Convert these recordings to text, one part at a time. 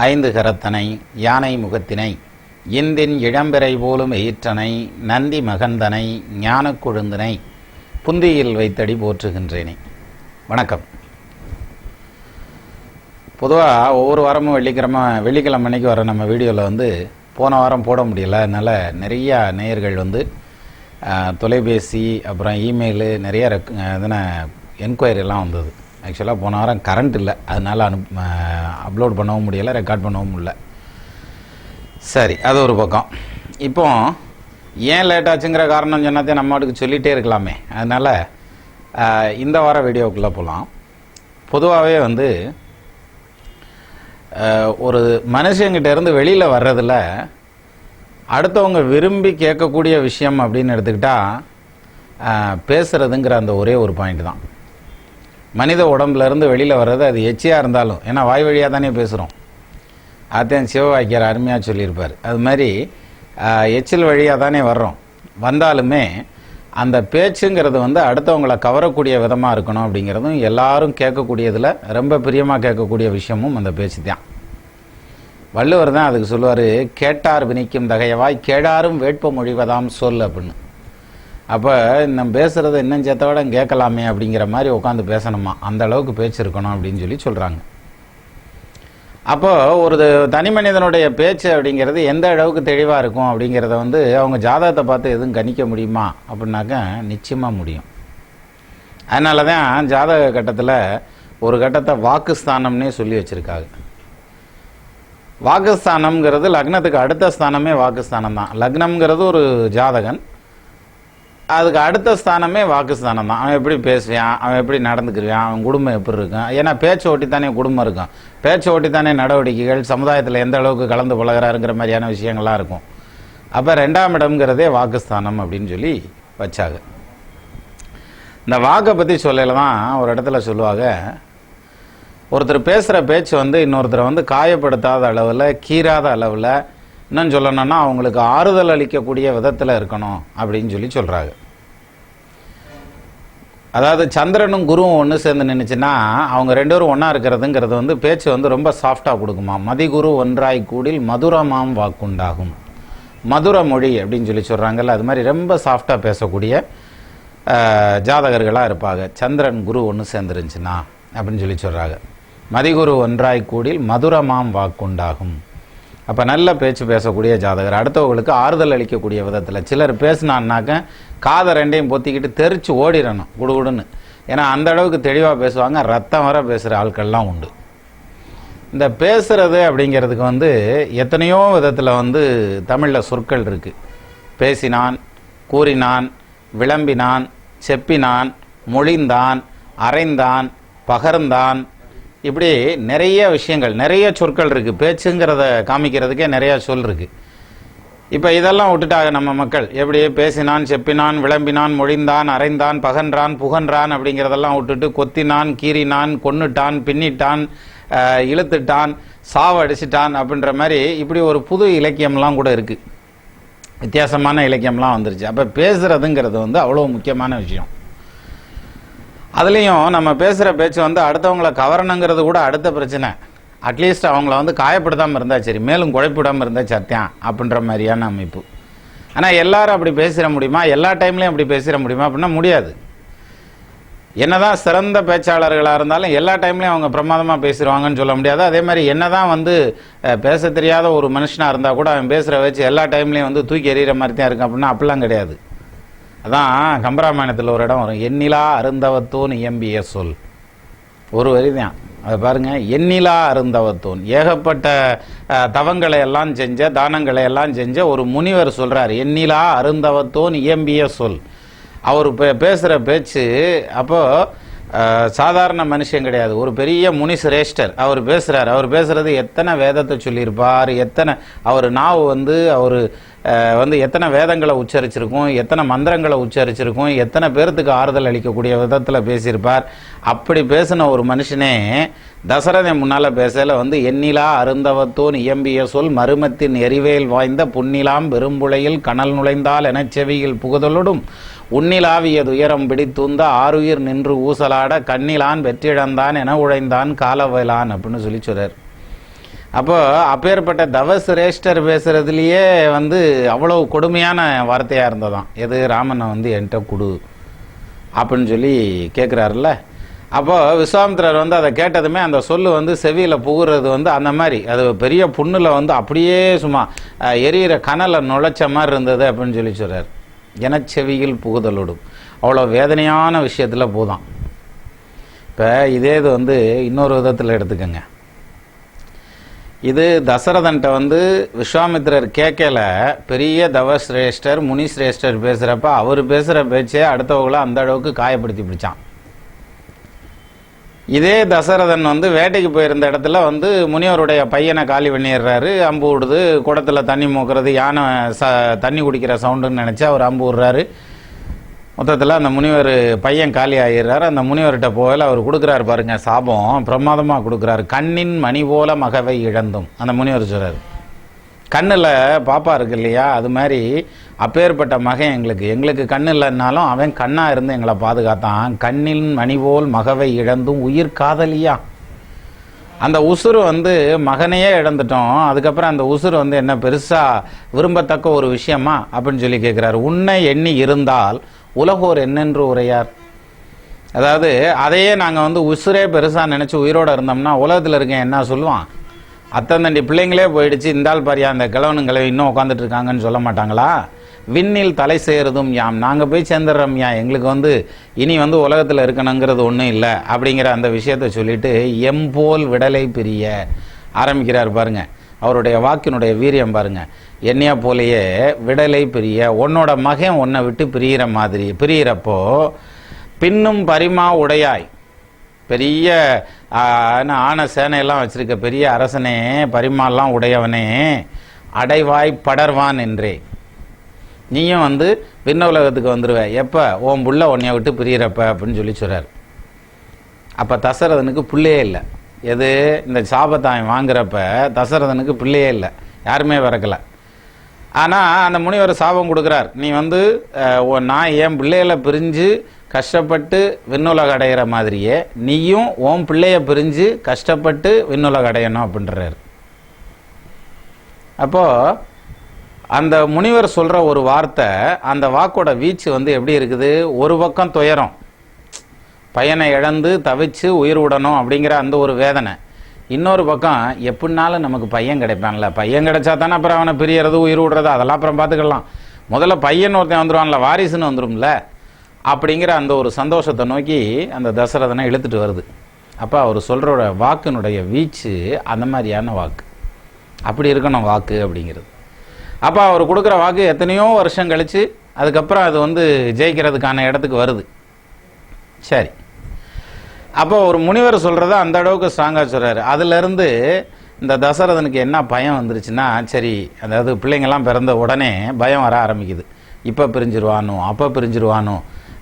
ஐந்து கரத்தனை யானை முகத்தினை இந்தின் இளம்பிறை போலும் எயிற்றனை நந்தி மகந்தனை ஞானக் கொழுந்தினை புந்தியில் வைத்தடி போற்றுகின்றேனே. வணக்கம். பொதுவாக ஒவ்வொரு வாரமும் வெள்ளிக்கிழமை அன்னைக்கு வர நம்ம வீடியோவில் போன வாரம் போட முடியல. அதனால் நிறையா நேயர்கள் தொலைபேசி அப்புறம் இமெயிலு நிறைய என்கொயரிலாம் வந்தது. ஆக்சுவலாக போன வாரம் கரண்ட் இல்லை, அதனால் அப்லோட் பண்ணவும் முடியலை, ரெக்கார்ட் பண்ணவும் முடியல. சரி, அது ஒரு பக்கம். இப்போ ஏன் லேட் ஆச்சுங்கிற காரணம் சொன்னாதே நம்ம அதுக்கு சொல்லிகிட்டே இருக்கலாமே. அதனால் இந்த வார வீடியோக்குள்ளே போகலாம். பொதுவாகவே ஒரு மனுஷங்கிட்ட இருந்து வெளியில் வர்றதில் அடுத்தவங்க விரும்பி கேட்கக்கூடிய விஷயம் அப்படின்னு எடுத்துக்கிட்டால் பேசுகிறதுங்கிற அந்த ஒரே ஒரு பாயிண்ட் தான். மனித உடம்புலேருந்து வெளியில் வர்றது அது எச்சியாக இருந்தாலும், ஏன்னா வாய் வழியாக தானே பேசுகிறோம். அதான் சிவவாக்கியார் அருமையாக சொல்லியிருப்பார். அது மாதிரி எச்சில் வழியாக தானே வர்றோம். வந்தாலுமே அந்த பேச்சுங்கிறது அடுத்தவங்களை கவரக்கூடிய விதமாக இருக்கணும். அப்படிங்கிறதும் எல்லாரும் கேட்கக்கூடியதில் ரொம்ப பிரியமாக கேட்கக்கூடிய விஷயமும் அந்த பேச்சு தான். வள்ளுவர் தான் அதுக்கு சொல்லுவார், கேட்டார் வினிக்கும் தகையவாய் கேடாரும் வேட்ப மொழிவதாம் சொல் அப்படின்னு. அப்போ நம்ம பேசுகிறத இன்னும் சேர்த்தோட கேட்கலாமே அப்படிங்கிற மாதிரி உட்காந்து பேசணுமா, அந்த அளவுக்கு பேச்சு இருக்கணும் அப்படின்னு சொல்கிறாங்க. அப்போது ஒரு தனி மனிதனுடைய பேச்சு அப்படிங்கிறது எந்த அளவுக்கு தெளிவாக இருக்கும் அப்படிங்கிறத அவங்க ஜாதகத்தை பார்த்து எதுவும் கணிக்க முடியுமா அப்படின்னாக்கா நிச்சயமாக முடியும். அதனால தான் ஜாதக கட்டத்தில் ஒரு கட்டத்தை வாக்குஸ்தானம்னே சொல்லி வச்சுருக்காங்க. வாக்குஸ்தானம்ங்கிறது லக்னத்துக்கு அடுத்த ஸ்தானமே வாக்குஸ்தானம் தான். லக்னம்ங்கிறது ஒரு ஜாதகன், அதுக்கு அடுத்த ஸ்தானமே வாக்குஸ்தானம் தான். அவன் எப்படி பேசுவான், அவன் எப்படி நடந்துக்கிருவான், அவன் குடும்பம் எப்படி இருக்கும். ஏன்னா பேச்சை ஓட்டி தானே குடும்பம் இருக்கும், பேச்சை ஓட்டி தானே நடவடிக்கைகள், சமுதாயத்தில் எந்த அளவுக்கு கலந்து பழகிறாருங்கிற மாதிரியான விஷயங்கள்லாம் இருக்கும். அப்போ 2ஆம் இடம்ங்கிறதே வாக்குஸ்தானம் அப்படின்னு சொல்லி வச்சாங்க. இந்த வாக்கை பற்றி சொல்லல தான் ஒரு இடத்துல சொல்லுவாங்க, ஒருத்தர் பேசுகிற பேச்சு இன்னொருத்தரை காயப்படுத்தாத அளவில், கீறாத அளவில், இன்னும் சொல்லணும்னா அவங்களுக்கு ஆறுதல் அளிக்கக்கூடிய விதத்தில் இருக்கணும் அப்படின்னு சொல்கிறாங்க. அதாவது சந்திரனும் குருவும் ஒன்று சேர்ந்து நின்றுச்சுன்னா அவங்க ரெண்டு பேரும் ஒன்றா இருக்கிறதுங்கிறது பேச்சு ரொம்ப சாஃப்டாக கொடுக்குமா. மதிகுரு ஒன்றாய் கூடில் மதுரமாம் வாக்குண்டாகும். மதுர மொழி அப்படின்னு சொல்கிறாங்கல்ல, அது மாதிரி ரொம்ப சாஃப்டாக பேசக்கூடிய ஜாதகர்களாக இருப்பாங்க. சந்திரன் குரு ஒன்று சேர்ந்துருந்துச்சுன்னா அப்படின்னு சொல்கிறாங்க. மதிகுரு ஒன்றாய் கூடில் மதுரமாம் வாக்குண்டாகும். அப்போ நல்ல பேச்சு பேசக்கூடிய ஜாதகர், அடுத்தவங்களுக்கு ஆறுதல் அளிக்கக்கூடிய விதத்தில். சிலர் பேசினான்னாக்க காதை ரெண்டையும் பொத்திக்கிட்டு தெரிச்சு ஓடிடணும் குடுகுடுன்னு. ஏன்னா அந்த அளவுக்கு தெளிவாக பேசுவாங்க. ரத்தம் வர பேசுகிற ஆட்கள்லாம் உண்டு. இந்த பேசுகிறது அப்படிங்கிறதுக்கு எத்தனையோ விதத்தில் தமிழில் சொற்கள் இருக்குது. பேசினான், கூறினான், விளம்பினான், செப்பினான், மொழிந்தான், அரைந்தான், பகர்ந்தான், இப்படி நிறைய விஷயங்கள், நிறைய சொற்கள் இருக்குது. பேச்சுங்கிறத காமிக்கிறதுக்கே நிறையா சொல் இருக்குது. இப்போ இதெல்லாம் விட்டுட்டாங்க நம்ம மக்கள். எப்படி பேசினான், செப்பினான், விளம்பினான், மொழிந்தான், அரைந்தான், பகன்றான், புகன்றான் அப்படிங்கிறதெல்லாம் விட்டுட்டு கொத்தினான், கீறினான், கொன்னுட்டான், பின்னிட்டான், இழுத்துட்டான், சாவடிச்சிட்டான் அப்படின்ற மாதிரி இப்படி ஒரு புது இலக்கியம்லாம் கூட இருக்குது. வித்தியாசமான இலக்கியம்லாம் வந்துருச்சு. அப்போ பேசுகிறதுங்கிறது அவ்வளோ முக்கியமான விஷயம். அதுலேயும் நம்ம பேசுகிற பேச்சு அடுத்தவங்களை கவரணுங்கிறது கூட அடுத்த பிரச்சனை. அட்லீஸ்ட் அவங்கள காயப்படுத்தாமல் இருந்தால் சரி, மேலும் குழப்பிடாமல் இருந்தால் சத்தியம் அப்படின்ற மாதிரியான அமைப்பு. ஆனால் எல்லாரும் அப்படி பேசிட முடியுமா, எல்லா டைம்லையும் அப்படி பேசிட முடியுமா அப்படின்னா முடியாது. என்னதான் சிறந்த பேச்சாளர்களாக இருந்தாலும் எல்லா டைம்லையும் அவங்க பிரமாதமாக பேசிடுவாங்கன்னு சொல்ல முடியாது. அதே மாதிரி என்னதான் பேச தெரியாத ஒரு மனுஷனாக இருந்தால் கூட அவன் பேசுகிற வச்சு எல்லா டைம்லையும் தூக்கி எறிகிற மாதிரி தான் இருக்கும் அப்படின்னா அப்படிலாம் கிடையாது. அதான் கம்பராமாயணத்தில் ஒரு இடம் வரும், எண்ணிலா அருந்தவத்தோன் இயம்பிய சொல். ஒரு வரி தான் அதை பாருங்க, எண்ணிலா அருந்தவத்தோன். ஏகப்பட்ட தவங்களை எல்லாம் செஞ்ச, தானங்களை எல்லாம் செஞ்ச ஒரு முனிவர் சொல்றார், எண்ணிலா அருந்தவத்தோன் இயம்பிய சொல். அவர் பேசுகிற பேச்சு அப்போ சாதாரண மனுஷன் கிடையாது, ஒரு பெரிய முனி சிரேஷ்டர். அவர் பேசுகிறார். அவர் பேசுகிறது எத்தனை வேதத்தை சொல்லியிருப்பார், எத்தனை அவர் நாவு அவர் எத்தனை வேதங்களை உச்சரிச்சிருக்கும், எத்தனை மந்திரங்களை உச்சரிச்சிருக்கும், எத்தனை பேர்த்துக்கு ஆறுதல் அளிக்கக்கூடிய விதத்தில் பேசியிருப்பார். அப்படி பேசின ஒரு மனுஷனே தசரதன் முன்னால் பேசல எண்ணிலா அருந்தவத்தோன் இயம்பிய சொல் மருமத்தின் எரிவேல் வாய்ந்த புன்னிலாம் பெரும்புளையில் கனல் நுழைந்தால் எனச் செவியில் புகுதலோடும் உன்னிலாவிய துயரம் பிடித்துந்த ஆறுயிர் நின்று ஊசலாட கண்ணிலான் வெற்றிழந்தான் என உழைந்தான் காலவலான் அப்படின்னு சொல்றார். அப்போ அப்பேற்பட்ட தவசிரேஷ்டர் பேசுறதுலயே வந்து அவ்வளவு கொடுமையான வார்த்தையா இருந்ததாம். எது ராமனை வந்து என்கிட்ட கொடு அப்படின்னு சொல்லி கேட்குறாருல்ல. அப்போ விஸ்வாமித்திரர் வந்து அதை கேட்டதுமே அந்த சொல்லு வந்து செவியில் புகுறது வந்து அந்த மாதிரி அது பெரிய புண்ணில் வந்து அப்படியே சும்மா எரியிற கனலை நுழைச்ச மாதிரி இருந்தது அப்படின்னு சொல்லி சொல்கிறார். எனச்செவியில் புகுதலோடும் அவ்வளோ வேதனையான விஷயத்தில் போதான். இப்போ இதே இது வந்து இன்னொரு விதத்தில் எடுத்துக்கோங்க. இது தசரதன்ட்ட வந்து விஸ்வாமித்திரர் கேட்கல, பெரிய தவசிரேஷ்டர் முனிசிரேஷ்டர் பேசுகிறப்ப அவர் பேசுகிற பேச்சே அடுத்தவங்களை அந்த அளவுக்கு காயப்படுத்தி பிடிச்சான். இதே தசரதன் வந்து வேட்டைக்கு போயிருந்த இடத்துல வந்து முனிவருடைய பையனை காலி பண்ணிடுறாரு. அம்பு விடுது, குடத்தில் தண்ணி மூக்கிறது, யானை தண்ணி குடிக்கிற சவுண்டுன்னு நினச்சி அவர் அம்பு விடுறாரு. மொத்தத்தில் அந்த முனிவர் பையன் காலி ஆகிடுறாரு. அந்த முனிவர்கிட்ட போகல அவர் கொடுக்குறாரு பாருங்க சாபம், பிரமாதமாக கொடுக்குறாரு. கண்ணின் மணி போல மகவை இழந்தும் அந்த முனிவர் சொல்கிறார். கண்ணில் பாப்பா இருக்கு இல்லையா, அது மாதிரி அப்பேற்பட்ட மகன் எங்களுக்கு கண்ணு இல்லைன்னாலும் அவன் கண்ணாக இருந்து எங்களை பாதுகாத்தான். கண்ணின் மணி போல் மகவை இழந்தும் உயிர் காதலியா. அந்த உசுறு வந்து மகனையே இழந்துட்டோம், அதுக்கப்புறம் அந்த உசுறு வந்து என்ன பெருசாக விரும்பத்தக்க ஒரு விஷயமா அப்படின்னு சொல்லி கேட்குறாரு. உன்னை எண்ணி இருந்தால் உலகோர் என்னென்று உரையார். அதாவது அதையே நாங்கள் வந்து உசுரே பெருசாக நினச்சி உயிரோடு இருந்தோம்னா உலகத்தில் இருக்கேன் என்ன சொல்லுவான். அத்தந்தண்டி பிள்ளைங்களே போயிடுச்சு, இந்தால் பாரியா அந்த கிழவனுங்களை இன்னும் உட்காந்துட்டு இருக்காங்கன்னு சொல்ல மாட்டாங்களா. விண்ணில் தலை சேருதும் யாம், நாங்கள் போய் சேர்ந்துடுறோம் யா, எங்களுக்கு வந்து இனி வந்து உலகத்தில் இருக்கணுங்கிறது ஒன்றும் இல்லை அப்படிங்கிற அந்த விஷயத்த சொல்லிட்டு எம்போல் விடலை பிரிய ஆரம்பிக்கிறார் பாருங்க. அவருடைய வாக்கினுடைய வீரியம் பாருங்க. என்னையா போலேயே விடலை பிரிய, உன்னோட மகன் உன்னை விட்டு பிரியிற மாதிரி பிரியிறப்போ பின்னும் பரிமா உடையாய், பெரிய ஆன சேனையெல்லாம் வச்சிருக்க பெரிய அரசனே, பரிமாலாம் உடையவனே, அடைவாய் படர்வான் என்றே நீயும் வந்து விண்ண உலகத்துக்கு வந்துடுவ எப்போ உன் புள்ள உன்னைய விட்டு பிரியிறப்ப அப்படின்னு சொல்லி சொல்கிறார். அப்போ தசரதனுக்கு பிள்ளையே இல்லை. எது இந்த சாபத்தை அவன் வாங்குறப்ப தசரதனுக்கு பிள்ளையே இல்லை, யாருமே பிறக்கலை. ஆனால் அந்த முனிவர் சாபம் கொடுக்குறார். நீ வந்து நான் என் பிள்ளைகளை பிரிஞ்சு கஷ்டப்பட்டு விண்ணுலக அடைகிற மாதிரியே நீயும் உன் பிள்ளைய பிரிஞ்சு கஷ்டப்பட்டு விண்ணுலக அடையணும் அப்படின்றார். அப்போது அந்த முனிவர் சொல்கிற ஒரு வார்த்தை, அந்த வாக்கோட வீச்சு வந்து எப்படி இருக்குது. ஒரு பக்கம் துயரம், பையனை இழந்து தவிச்சு உயிர் விடணும் அப்படிங்கிற அந்த ஒரு வேதனை. இன்னொரு பக்கம் எப்படினாலும் நமக்கு பையன் கிடைப்பான்ல, பையன் கிடைச்சா தானே அப்புறம் அவனை பிரியறது உயிர் விடுறது அதெல்லாம் அப்புறம் பார்த்துக்கலாம். முதல்ல பையன் ஒருத்தன் வந்துடுவான்ல, வாரிசுன்னு வந்துடும்ல அப்படிங்கிற அந்த ஒரு சந்தோஷத்தை நோக்கி அந்த தசரதனை இழுத்துட்டு வருது. அப்போ அவர் சொல்கிற வாக்கினுடைய வீச்சு அந்த மாதிரியான வாக்கு, அப்படி இருக்கணும் வாக்கு அப்படிங்கிறது. அப்போ அவர் கொடுக்குற வாக்கு எத்தனையோ வருஷம் கழித்து அதுக்கப்புறம் அது வந்து ஜெயிக்கிறதுக்கான இடத்துக்கு வருது. சரி, அப்போ ஒரு முனிவர் சொல்கிறத அந்த அளவுக்கு ஸ்ட்ராங்காக சொல்கிறாரு. அதுலேருந்து இந்த தசரதனுக்கு என்ன பயம் வந்துருச்சுன்னா, சரி அதாவது பிள்ளைங்கள்லாம் பிறந்த உடனே பயம் வர ஆரம்பிக்குது. இப்போ பிரிஞ்சிருவானோ அப்போ பிரிஞ்சிருவானோ,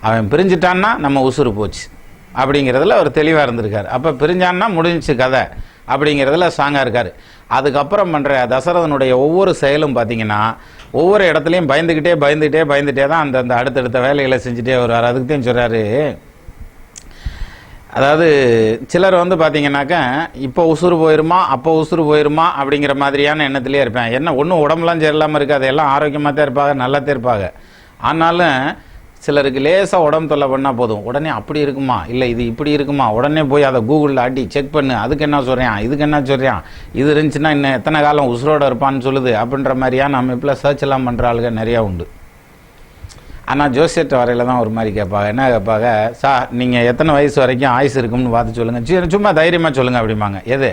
அவன் பிரிஞ்சிட்டான்னா நம்ம உசுறு போச்சு அப்படிங்கிறதுல அவர் தெளிவாக இருந்திருக்கார். அப்போ பிரிஞ்சான்னா முடிஞ்சிச்சு கதை அப்படிங்கிறதுல ஸ்ட்ராங்காக இருக்கார். அதுக்கப்புறம் பண்ணுற தசரதனுடைய ஒவ்வொரு செயலும் பார்த்தீங்கன்னா ஒவ்வொரு இடத்துலையும் பயந்துக்கிட்டே தான் அந்த அடுத்தடுத்த வேலைகளை செஞ்சுட்டே வருவார். அதுக்கு தான் சொல்கிறாரு. அதாவது சிலர் வந்து பார்த்தீங்கன்னாக்கா இப்போ உசுறு போயிருமா அப்போ உசுறு போயிருமா அப்படிங்கிற மாதிரியான எண்ணத்திலே இருப்பேன். என்ன ஒன்றும் உடம்புலாம் சரியில்லாமல் இருக்காது, எல்லாம் ஆரோக்கியமாக தான் இருப்பாங்க, நல்லா தான் இருப்பாங்க. ஆனாலும் சிலருக்கு லேசாக உடம்பு தொல்லை பண்ணால் போதும், உடனே அப்படி இருக்குமா இல்லை இது இப்படி இருக்குமா, உடனே போய் அதை கூகுளில் ஆட்டி செக் பண்ணு, அதுக்கு என்ன சொல்கிறான் இதுக்கு என்ன சொல்கிறான், இது இருந்துச்சுன்னா இன்னும் எத்தனை காலம் உசுரோடு இருப்பான்னு சொல்லுது அப்படின்ற மாதிரியான அமைப்பில் சர்ச் எல்லாம் பண்ணுற ஆளுங்க நிறையா உண்டு. ஆனால் ஜோசியர்கிட்ட வரையில் தான் ஒரு மாதிரி கேட்பாங்க. என்ன கேட்பாங்க, நீங்கள் எத்தனை வயசு வரைக்கும் ஆயுசு இருக்கும்னு பார்த்து சொல்லுங்கள், சும்மா தைரியமாக சொல்லுங்கள் அப்படிம்பாங்க. எது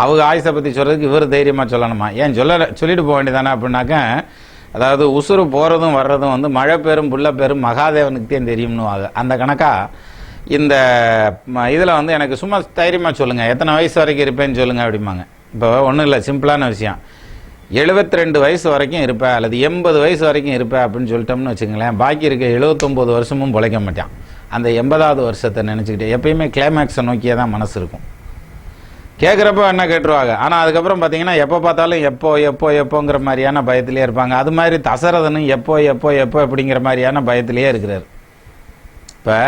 அவங்க ஆயுசை பற்றி சொல்கிறதுக்கு இவர் தைரியமாக சொல்லணுமா, ஏன் சொல்லிட்டு போக வேண்டியதானே அப்படின்னாக்க, அதாவது உசுறு போகிறதும் வர்றதும் வந்து மழை பேரும் புள்ள பேரும் மகாதேவனுக்கு தான் தெரியும்னு அந்த கணக்காக இந்த இதில் வந்து எனக்கு சும்மா தைரியமாக சொல்லுங்கள், எத்தனை வயசு வரைக்கும் இருப்பேன்னு சொல்லுங்கள் அப்படிம்பாங்க. இப்போ ஒன்றும் இல்லை, சிம்பிளான விஷயம், 72 வயசு வரைக்கும் இருப்பேன் அல்லது 80 வயசு வரைக்கும் இருப்பேன் அப்படின்னு சொல்லிட்டோம்னு வச்சுங்களேன், பாக்கி இருக்க 79 வருஷமும் பிழைக்க மாட்டான். அந்த 80வது வருஷத்தை நினச்சிக்கிட்டு எப்பயுமே கிளைமேக்ஸை நோக்கியே தான் மனசு இருக்கும். கேட்குறப்ப என்ன கேட்டுருவாங்க, ஆனால் அதுக்கப்புறம் பார்த்தீங்கன்னா எப்போ பார்த்தாலும் எப்போங்கிற மாதிரியான பயத்திலே இருப்பாங்க. அது மாதிரி தசரதனும் எப்போ அப்படிங்கிற மாதிரியான பயத்திலேயே இருக்கிறார். இப்போ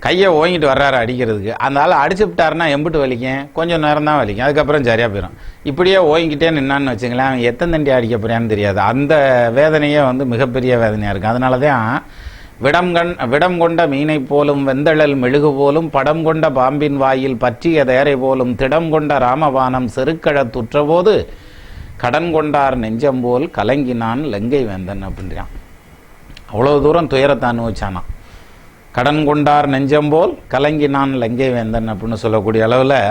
கையை ஓங்கிட்டு வர்றாரு அடிக்கிறதுக்கு. அந்த ஆள் அடிச்சு விட்டாருன்னா எம்பிட்டு வலிக்கும், கொஞ்சம் நேரம் தான் வலிக்கும், அதுக்கப்புறம் சரியாக போயிடும். இப்படியே ஓங்கிட்டே நின்னான்னு வச்சுங்களேன், அவன் எத்தனை தண்டி அடிக்க போறான்னு தெரியாது. அந்த வேதனையே வந்து மிகப்பெரிய வேதனையாக இருக்கும். அதனால தான் விடம் கொண்ட மீனை போலும் வெந்தழல் மெழுகு போலும் படம் கொண்ட பாம்பின் வாயில் பற்றிய தேரை போலும் திடம் கொண்ட ராமபானம் செருக்கழத்துற்ற போது கடன் கொண்டார் நெஞ்சம் போல் கலங்கினான் லங்கை வேந்தன் அப்படின்றான். அவ்வளோ தூரம் துயரத்தை அனுபவிச்சானா. கடன் கொண்டார் நெஞ்சம் போல் கலங்கினான் லங்கை வேந்தன் அப்படின்னு சொல்லக்கூடிய அளவில்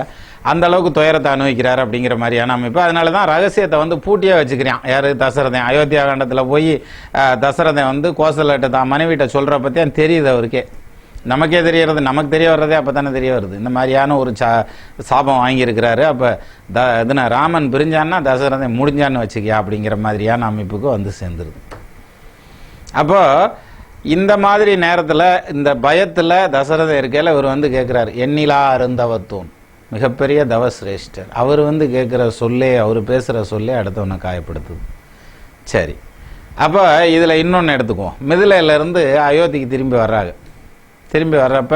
அந்த அளவுக்கு துயரத்தை அனுபவிக்கிறார் அப்படிங்கிற மாதிரியான அமைப்பு. அதனால தான் ரகசியத்தை வந்து பூட்டியே வச்சுக்கிறான். யார்? தசரதன். அயோத்தியா காண்டத்தில் போய் தசரதன் வந்து கோசலட்ட தான் மனைவிட்ட சொல்கிற பற்றி தெரியுது அவருக்கே. நமக்கே தெரியறது, நமக்கு தெரிய வர்றதே அப்போ தானே தெரிய வருது. இந்த மாதிரியான ஒரு சாபம் வாங்கியிருக்கிறாரு. அப்போ இதுனா ராமன் பிரிஞ்சான்னா தசரதன் முடிஞ்சான்னு வச்சுக்கியா அப்படிங்கிற மாதிரியான அமைப்புக்கு வந்து சேர்ந்துருது. அப்போ இந்த மாதிரி நேரத்தில் இந்த பயத்தில் தசரதன் இருக்கையில் இவர் வந்து கேட்குறாரு, எண்ணிலா அருந்தவத்தோன், மிகப்பெரிய தவசிரேஷ்டர். அவர் வந்து கேட்குற சொல்லே, அவர் பேசுகிற சொல்லே அடுத்தவனை காயப்படுத்துது. சரி, அப்போ இதில் இன்னொன்று எடுத்துக்குவோம். மிதிலையிலேருந்து அயோத்திக்கு திரும்பி வர்றாங்க. திரும்பி வர்றப்ப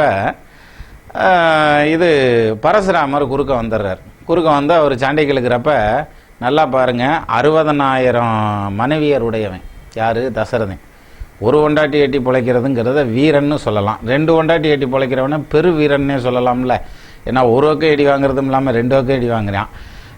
இது பரசுராமர் குறுக்க வந்துடுறார். குறுக்க வந்து அவர் சண்டைக்கு இழுக்கிறப்ப நல்லா பாருங்கள், 60,000 மனைவியருடையவன் யார்? தசரதன். ஒரு ஒண்டாட்டி எட்டி பிழைக்கிறதுங்கிறத வீரன்னு சொல்லலாம். 2 ஒண்டாட்டி எட்டி பிழைக்கிறவன பெரு வீரன்னே சொல்லலாம்ல. ஏன்னா ஒரு பக்கம் எடி வாங்குறதும் இல்லாமல் 2 பக்கம் எடி வாங்குறான்.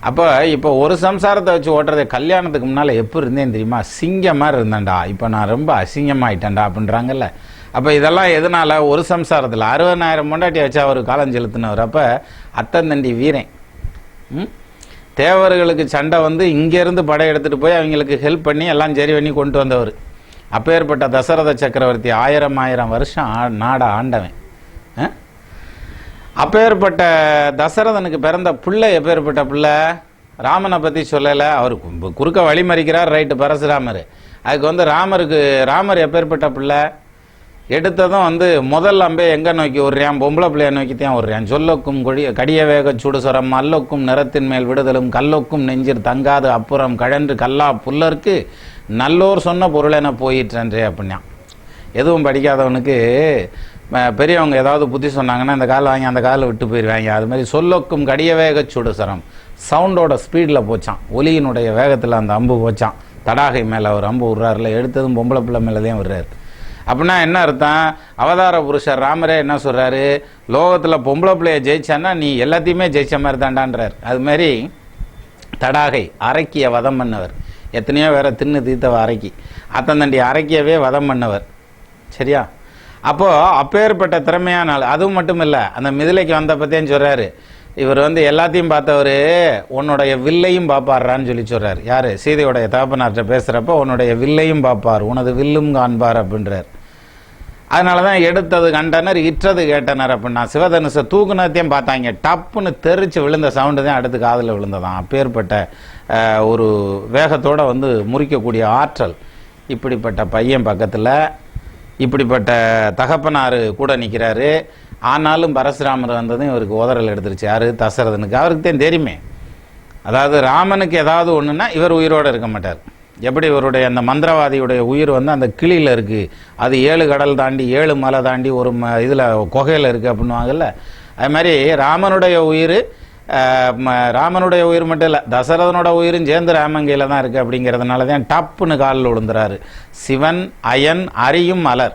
அப்போ இப்போ ஒரு சம்சாரத்தை வச்சு ஓட்டுறதை கல்யாணத்துக்கு முன்னால் எப்படி இருந்தேன் தெரியுமா? சிங்கம் மாதிரி இருந்தேன்டா, இப்போ நான் ரொம்ப அசிங்கமாயிட்டேன்டா அப்படின்றாங்கல்ல. அப்போ இதெல்லாம் எதனால்? ஒரு சம்சாரத்தில் 60,000 பொண்டாட்டியை வச்சு அவர் காலம் செலுத்தினவர். அப்போ அத்தந்தண்டி வீரன். தேவர்களுக்கு சண்டை வந்து இங்கேருந்து படை எடுத்துகிட்டு போய் அவங்களுக்கு ஹெல்ப் பண்ணி எல்லாம் சரி பண்ணி கொண்டு வந்தவர். அப்பேற்பட்ட தசரத சக்கரவர்த்தி 1000 வருஷம் நாடை ஆண்டவன். அப்பேற்பட்ட தசரதனுக்கு பிறந்த பிள்ளை எப்பேற்பட்ட பிள்ளை? ராமனை பற்றி சொல்லலை. அவர் குறுக்க வழிமறிக்கிறார், ரைட்டு, பரசுராமர். அதுக்கு வந்து ராமர் எப்பேற்பட்ட பிள்ளை? எடுத்ததும் வந்து முதல் அம்பே எங்கே நோக்கி விடுறான்? பொம்பளை பிள்ளைய நோக்கி தான் விடுறான். சொல்லொக்கும் கடிய வேக சுடுசுரம் அல்லொக்கும் நிறத்தின் மேல் விடுதலும் கல்லொக்கும் நெஞ்சில் தங்காது அப்புறம் கழன்று கல்லா புல்லருக்கு நல்லோர் சொன்ன பொருள் என போயிற்றன்றே அப்படின்னா. எதுவும் படிக்காதவனுக்கு பெரியவங்க ஏதாவது புத்தி சொன்னாங்கன்னா இந்த காலை வாங்கி அந்த காலில் விட்டு போயிடுவாங்க. அது மாதிரி சொல்லொக்கும் கடிய வேக சுடுசரம், சவுண்டோட ஸ்பீடில் போச்சான், ஒலியினுடைய வேகத்தில் அந்த அம்பு போச்சான். தடாகை மேலே அவர் அம்பு விடுறாருல, எடுத்ததும் பொம்பளை பிள்ளை மேலே தான் விடுறாரு. அப்படின்னா என்ன அர்த்தம்? அவதார புருஷர் ராமரே என்ன சொல்கிறாரு? லோகத்தில் பொம்பளை பிள்ளைய ஜெயிச்சான்னா நீ எல்லாத்தையுமே ஜெயிச்ச மாதிரி தாண்டான்றார். அது மாதிரி தடாகை அரக்கிய வதம் பண்ணவர். எத்தனையோ வேற தின்னு தீத்தவ அரக்கி, அத்தந்தண்டி அரக்கியவே வதம் பண்ணவர். சரியா? அப்போது அப்பேற்பட்ட திறமையான ஆள். அதுவும் மட்டும் இல்லை, அந்த மிதிலைக்கு வந்த பற்றியும் சொல்கிறாரு. இவர் வந்து எல்லாத்தையும் பார்த்தவர், உன்னுடைய வில்லையும் பார்ப்பாரான்னு சொல்லி சொல்கிறார். யார்? சீதையுடைய தகப்பனார்கிட்ட பேசுகிறப்ப உன்னுடைய வில்லையும் பார்ப்பார், உனது வில்லும் காண்பார் அப்படின்றார். அதனால தான் எடுத்தது கண்டனர், இற்றது கேட்டனர் அப்படின்னா. சிவதனுசை தூக்குனத்தையும் பார்த்தாங்க, டப்புன்னு தெரிச்சு விழுந்த சவுண்டு தான் அடுத்து காதில் விழுந்ததான். அப்பேற்பட்ட ஒரு வேகத்தோடு வந்து முறிக்கக்கூடிய ஆற்றல். இப்படிப்பட்ட பையன் பக்கத்தில் இப்படிப்பட்ட தகப்பனார் கூட நிற்கிறாரு. ஆனாலும் பரசுராமர் வந்ததும் இவருக்கு உதறல் எடுத்துருச்சு. யார்? தசரதனுக்கு. அவருக்கு தான் தெரியுமே. அதாவது ராமனுக்கு ஏதாவது ஒன்றுன்னா இவர் உயிரோடு இருக்க மாட்டார். எப்படி இவருடைய அந்த மந்திரவாதியுடைய உயிர் வந்து அந்த கிளியில் இருக்குது, அது 7 கடல் தாண்டி 7 மலை தாண்டி ஒரு இதில் குகையில் இருக்குது அப்படின்வாங்கல்ல. அது மாதிரி ராமனுடைய உயிர் மட்டும் இல்லை, தசரதனோட உயிரும் சேர்ந்து ராமங்கையில் தான் இருக்குது. அப்படிங்கிறதுனால தான் டப்புன்னு காலில் விழுந்துறாரு. சிவன், அயன், அரியும் மலர்.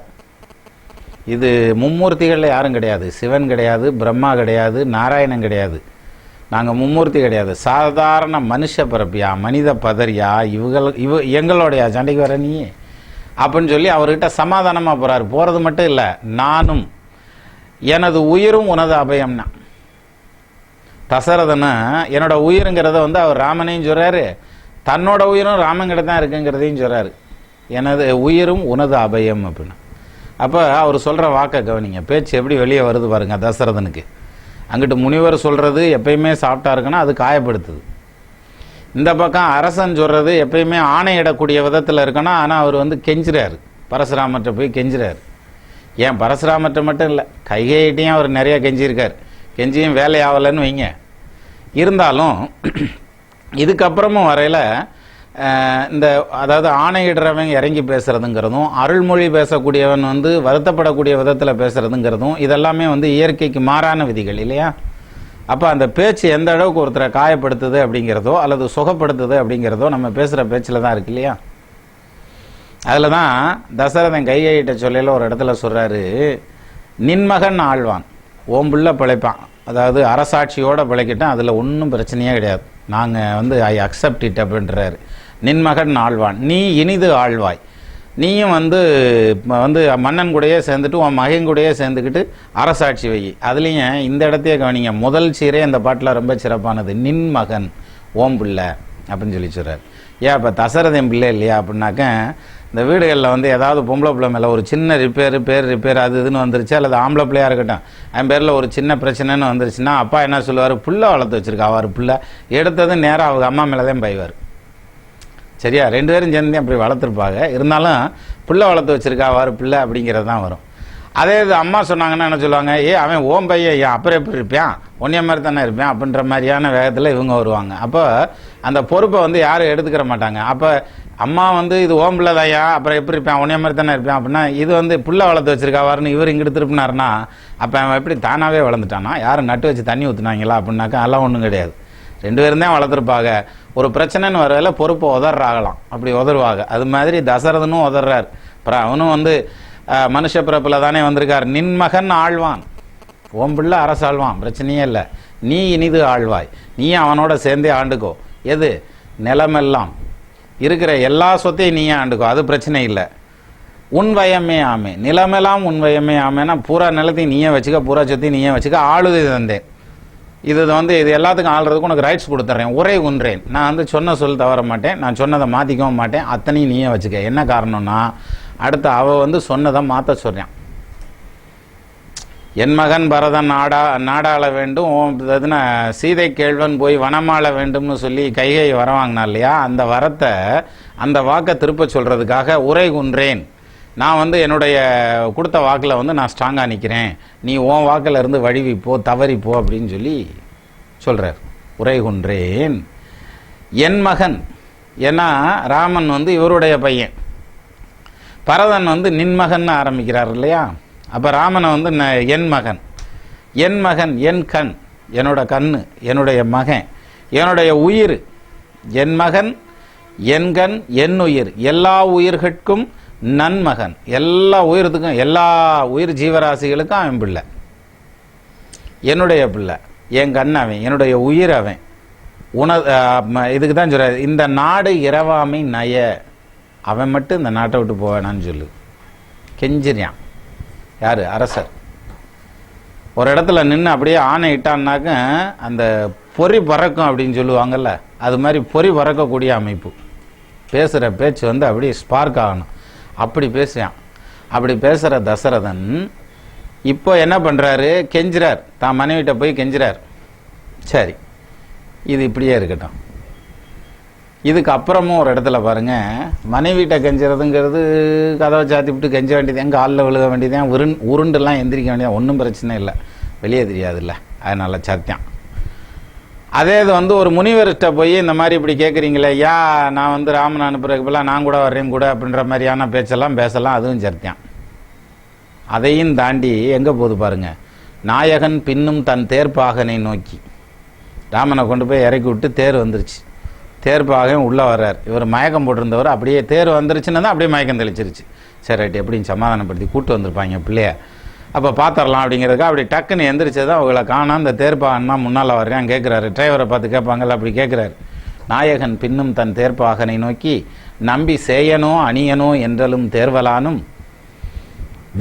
இது மும்மூர்த்திகளில் யாரும் கிடையாது. சிவன் கிடையாது, பிரம்மா கிடையாது, நாராயணன் கிடையாது. நாங்கள் மும்மூர்த்தி கிடையாது. சாதாரண மனுஷ பிறப்பியா, மனித பதறியா, எங்களுடைய சண்டைக்கு வர நீ அப்படின்னு சொல்லி அவர்கிட்ட சமாதானமாக போகிறார். போகிறது மட்டும் இல்லை, நானும் எனது உயிரும் உனது அபயம்னா. தசரதனை என்னோட உயிருங்கிறத வந்து அவர் ராமனையும் சொல்கிறாரு, தன்னோட உயிரும் ராமங்கிட்ட தான் இருக்குங்கிறதையும் சொல்கிறாரு. எனது உயிரும் உனது அபயம் அப்படின்னு. அப்போ அவர் சொல்கிற வாக்கை கவனிங்க, பேச்சு எப்படி வெளியே வருது பாருங்க தசரதனுக்கு. அங்கிட்டு முனிவர் சொல்கிறது எப்பயுமே சாஃப்டாக இருக்குன்னா அது காயப்படுத்துது. இந்த பக்கம் அரசன் சொல்கிறது எப்பயுமே ஆணையிடக்கூடிய விதத்தில் இருக்கணும். ஆனால் அவர் வந்து கெஞ்சுறாரு, பரசுராமர்கிட்ட போய் கெஞ்சுறாரு. ஏன் பரசுராமர்கிட்ட மட்டும் இல்லை, கைகேயிட்டையும் அவர் நிறைய கெஞ்சிருக்கார். கெஞ்சியும் வேலை ஆகலைன்னு வைங்க. இருந்தாலும் இதுக்கப்புறமும் வரையில் இந்த அதாவது ஆணையிடுறவன் இறங்கி பேசுறதுங்கிறதும், அருள்மொழி பேசக்கூடியவன் வந்து வருத்தப்படக்கூடிய விதத்தில் பேசுறதுங்கிறதும் இதெல்லாமே வந்து இயற்கைக்கு மாறான விதிகள் இல்லையா? அப்போ அந்த பேச்சு எந்த அளவுக்கு ஒருத்தரை காயப்படுத்துது அப்படிங்கிறதோ அல்லது சுகப்படுத்துது அப்படிங்கிறதோ நம்ம பேசுகிற பேச்சில் தான் இருக்கு இல்லையா? அதில் தான் தசரதன் கைகிட்ட சொல்லையில் ஒரு இடத்துல சொல்கிறாரு, நின்மகன் ஆழ்வான், ஓம்புள்ள பிழைப்பான், அதாவது அரசாட்சியோடு பிழைக்கிட்டான், அதில் ஒன்றும் பிரச்சனையே கிடையாது, நாங்கள் வந்து ஐ அக்செப்ட் இட் அப்படின்றாரு. நின்மகன் ஆழ்வான், நீ இனிது ஆழ்வாய், நீயும் வந்து மன்னன் கூடயே சேர்ந்துட்டு உன் மகன் கூடயே சேர்ந்துக்கிட்டு அரசாட்சி வை. அதுலேயும் இந்த இடத்தையே கவனிங்க, முதல் சீரே இந்த பாட்டில் ரொம்ப சிறப்பானது, நின்மகன் ஓம் பிள்ளை அப்படின்னு சொல்லி சொல்கிறார். ஏன் இப்போ தசரதன் பிள்ளை இல்லையா அப்படின்னாக்க, இந்த வீடுகளில் வந்து ஏதாவது பொம்பளை பிள்ளை மேலே ஒரு சின்ன பேர் ரிப்பேர் அது இதுன்னு வந்துருச்சு, அல்லது ஆம்பளை பிள்ளையாக இருக்கட்டும், என் பேரில் ஒரு சின்ன பிரச்சனைன்னு வந்துருச்சுன்னா அப்பா என்ன சொல்லுவார், புள்ள வளர்த்து வச்சுருக்கா, அவர் பிள்ளை எடுத்தது நேராக அவங்க அம்மா மேலே தான் பைவார். சரியா? 2 பேரும் சேர்ந்து அப்படி வளர்த்துருப்பாங்க, இருந்தாலும் பிள்ளை வளர்த்து வச்சுருக்கா அவர் பிள்ளை அப்படிங்கிறது தான் வரும். அதே இது அம்மா சொன்னாங்கன்னா என்ன சொல்லுவாங்க, அவன் ஓம் பையன், அப்புறம் எப்படி இருப்பான், ஒன்றிய மாதிரி தானே இருப்பான் அப்படின்ற மாதிரியான வேகத்தில் இவங்க வருவாங்க. அப்போ அந்த பொறுப்பை வந்து யாரும் எடுத்துக்கிற மாட்டாங்க. அப்போ அம்மா வந்து இது ஓம் பிள்ளை தாயா, அப்புறம் எப்படி இருப்பான், ஒன்றிய மாதிரி தானே இருப்பான் அப்படின்னா, இது வந்து புள்ள வளர்த்து வச்சிருக்காவாருன்னு இவர் இங்கிட்டு திருப்பினார்னா அப்போ அவன் எப்படி தானாகவே வளர்ந்துட்டானா, யாரும் நட்டு வச்சு தண்ணி ஊற்றுனாங்களா அப்படின்னாக்கா அதெல்லாம் ஒன்றும் கிடையாது. 2 பேரும் தான் வளர்த்துருப்பாங்க. ஒரு பிரச்சனைன்னு வரல பொறுப்பை உதறாகலாம், அப்படி உதறுவாங்க. அது மாதிரி தசரதனும் உதறார். அப்புறம் அவனும் வந்து மனுஷ பிறப்பில் தானே வந்திருக்கார். நின்மகன் ஆழ்வான், ஓம் பிள்ளை அரசாழ்வான், பிரச்சனையே இல்லை, நீ இனிது ஆழ்வாய், நீ அவனோட சேர்ந்தே ஆண்டுக்கோ. எது? நிலமெல்லாம் இருக்கிற எல்லா சொத்தையும் நீயே ஆண்டுக்கோ, அது பிரச்சனை இல்லை. உன் வயமே ஆமே, நிலமெல்லாம் உன் வயமே ஆமேனா பூரா நிலத்தையும் நீயே வச்சுக்க, பூரா சொத்தையும் நீயே வச்சுக்க, ஆளுதை தந்தேன், இது வந்து இது எல்லாத்துக்கும் ஆள்றதுக்கு உனக்கு ரைட்ஸ் கொடுத்துட்றேன், உரை உன்றேன், நான் வந்து சொன்ன சொல் தவற மாட்டேன், நான் சொன்னதை மாற்றிக்கவும் மாட்டேன், அத்தனையும் நீயே வச்சுக்க. என்ன காரணம்னா அடுத்து அவள் வந்து சொன்னதை மாற்ற சொல்கிறான். என் மகன் பரதன் நாடாள வேண்டும், சீதை கேள்வன் போய் வனமாள வேண்டும்னு சொல்லி கைகை வர வாங்கினா இல்லையா, அந்த வரத்தை அந்த வாக்கை திருப்ப சொல்கிறதுக்காக உரை குன்றேன், நான் வந்து என்னுடைய கொடுத்த வாக்கில் வந்து நான் ஸ்ட்ராங்காக நிற்கிறேன், நீ உன் வாக்கில் இருந்து வழிவிப்போ தவறிப்போ அப்படின்னு சொல்லி சொல்கிறார். உரை குன்றேன் என் மகன், ஏன்னா ராமன் வந்து இவருடைய பையன், பரதன் வந்து நின்மகன் ஆரம்பிக்கிறார் இல்லையா. அப்போ ராமனை வந்து என் மகன், என் மகன், என் கண், என்னோட கண்ணு, என்னுடைய மகன், என்னுடைய உயிர், என் மகன், என் கண், என் உயிர், எல்லா உயிர்கட்கும் நன்மகன், எல்லா உயிரத்துக்கும், எல்லா உயிர் ஜீவராசிகளுக்கும் அவன் பிள்ளை, என்னுடைய பிள்ளை, என் கண் அவன், என்னுடைய உயிர் அவன். இதுக்கு தான் சொல்ற, இந்த நாடு இரவாமை நய, அவன் மட்டும் இந்த நாட்டை விட்டு போவேனான்னு சொல்லு கெஞ்சிரியான். யாரு? அரசர். ஒரு இடத்துல நின்று அப்படியே ஆணை இட்டான்னாக்க அந்த பொறி பறக்கும் அப்படின்னு சொல்லுவாங்கல்ல, அது மாதிரி பொறி பறக்கக்கூடிய அமைப்பு. பேசுகிற பேச்சு வந்து அப்படியே ஸ்பார்க் ஆகணும், அப்படி பேசுவான். அப்படி பேசுகிற தசரதன் இப்போ என்ன பண்ணுறாரு, கெஞ்சுறார், தான் மனைவிட்ட போய் கெஞ்சுறார். சரி, இது இப்படியே இருக்கட்டும். இதுக்கு அப்புறமும் ஒரு இடத்துல பாருங்க, மனைவிட்ட கெஞ்சுறதுங்கிறது கதவை சாத்தி விட்டு கெஞ்ச வேண்டியது, எங்கள் ஆளில் விழுக வேண்டியதான், உருண்டுலாம் எந்திரிக்க வேண்டியது, ஒன்றும் பிரச்சனை இல்லை, வெளியே தெரியாதுல்ல, அதனால சத்தியம். அதே இது வந்து ஒரு முனிவர்கிட்ட போய் இந்த மாதிரி இப்படி கேட்குறீங்களே, நான் வந்து ராமன் அனுப்புறதுக்குலாம் நான் கூட வர்றேன் கூட அப்படின்ற மாதிரியான பேச்செல்லாம் பேசலாம், அதுவும் சத்தியம். அதையும் தாண்டி எங்கே போகுது பாருங்க, நாயகன் பின்னும் தன் தேர்ப்பாகனை நோக்கி, ராமனை கொண்டு போய் இறக்கி விட்டு தேர் வந்துருச்சு, தேர்ப்பாகவும் உள்ளே வர்றார். இவர் மயக்கம் போட்டிருந்தவர் அப்படியே தேர் வந்துருச்சுன்னு தான் அப்படியே மயக்கம் தெளிச்சிருச்சு. சரி ரைட்டு, எப்படின்னு சமாதானப்படுத்தி கூப்பிட்டு வந்திருப்பாங்க பிள்ளைய, அப்போ பார்த்துடலாம் அப்படிங்கிறதுக்கு அப்படி டக்குன்னு எந்திரிச்சது தான் அவங்கள காணா. அந்த தேர்ப்பாகன்னா முன்னால் வர்றேன் கேட்குறாரு, டிரைவரை பார்த்து கேட்பாங்கல்ல, அப்படி கேட்குறாரு. நாயகன் பின்னும் தன் தேர்ப்பாகனை நோக்கி, நம்பி சேயனோ அணியனோ என்றலும் தேர்வலானும்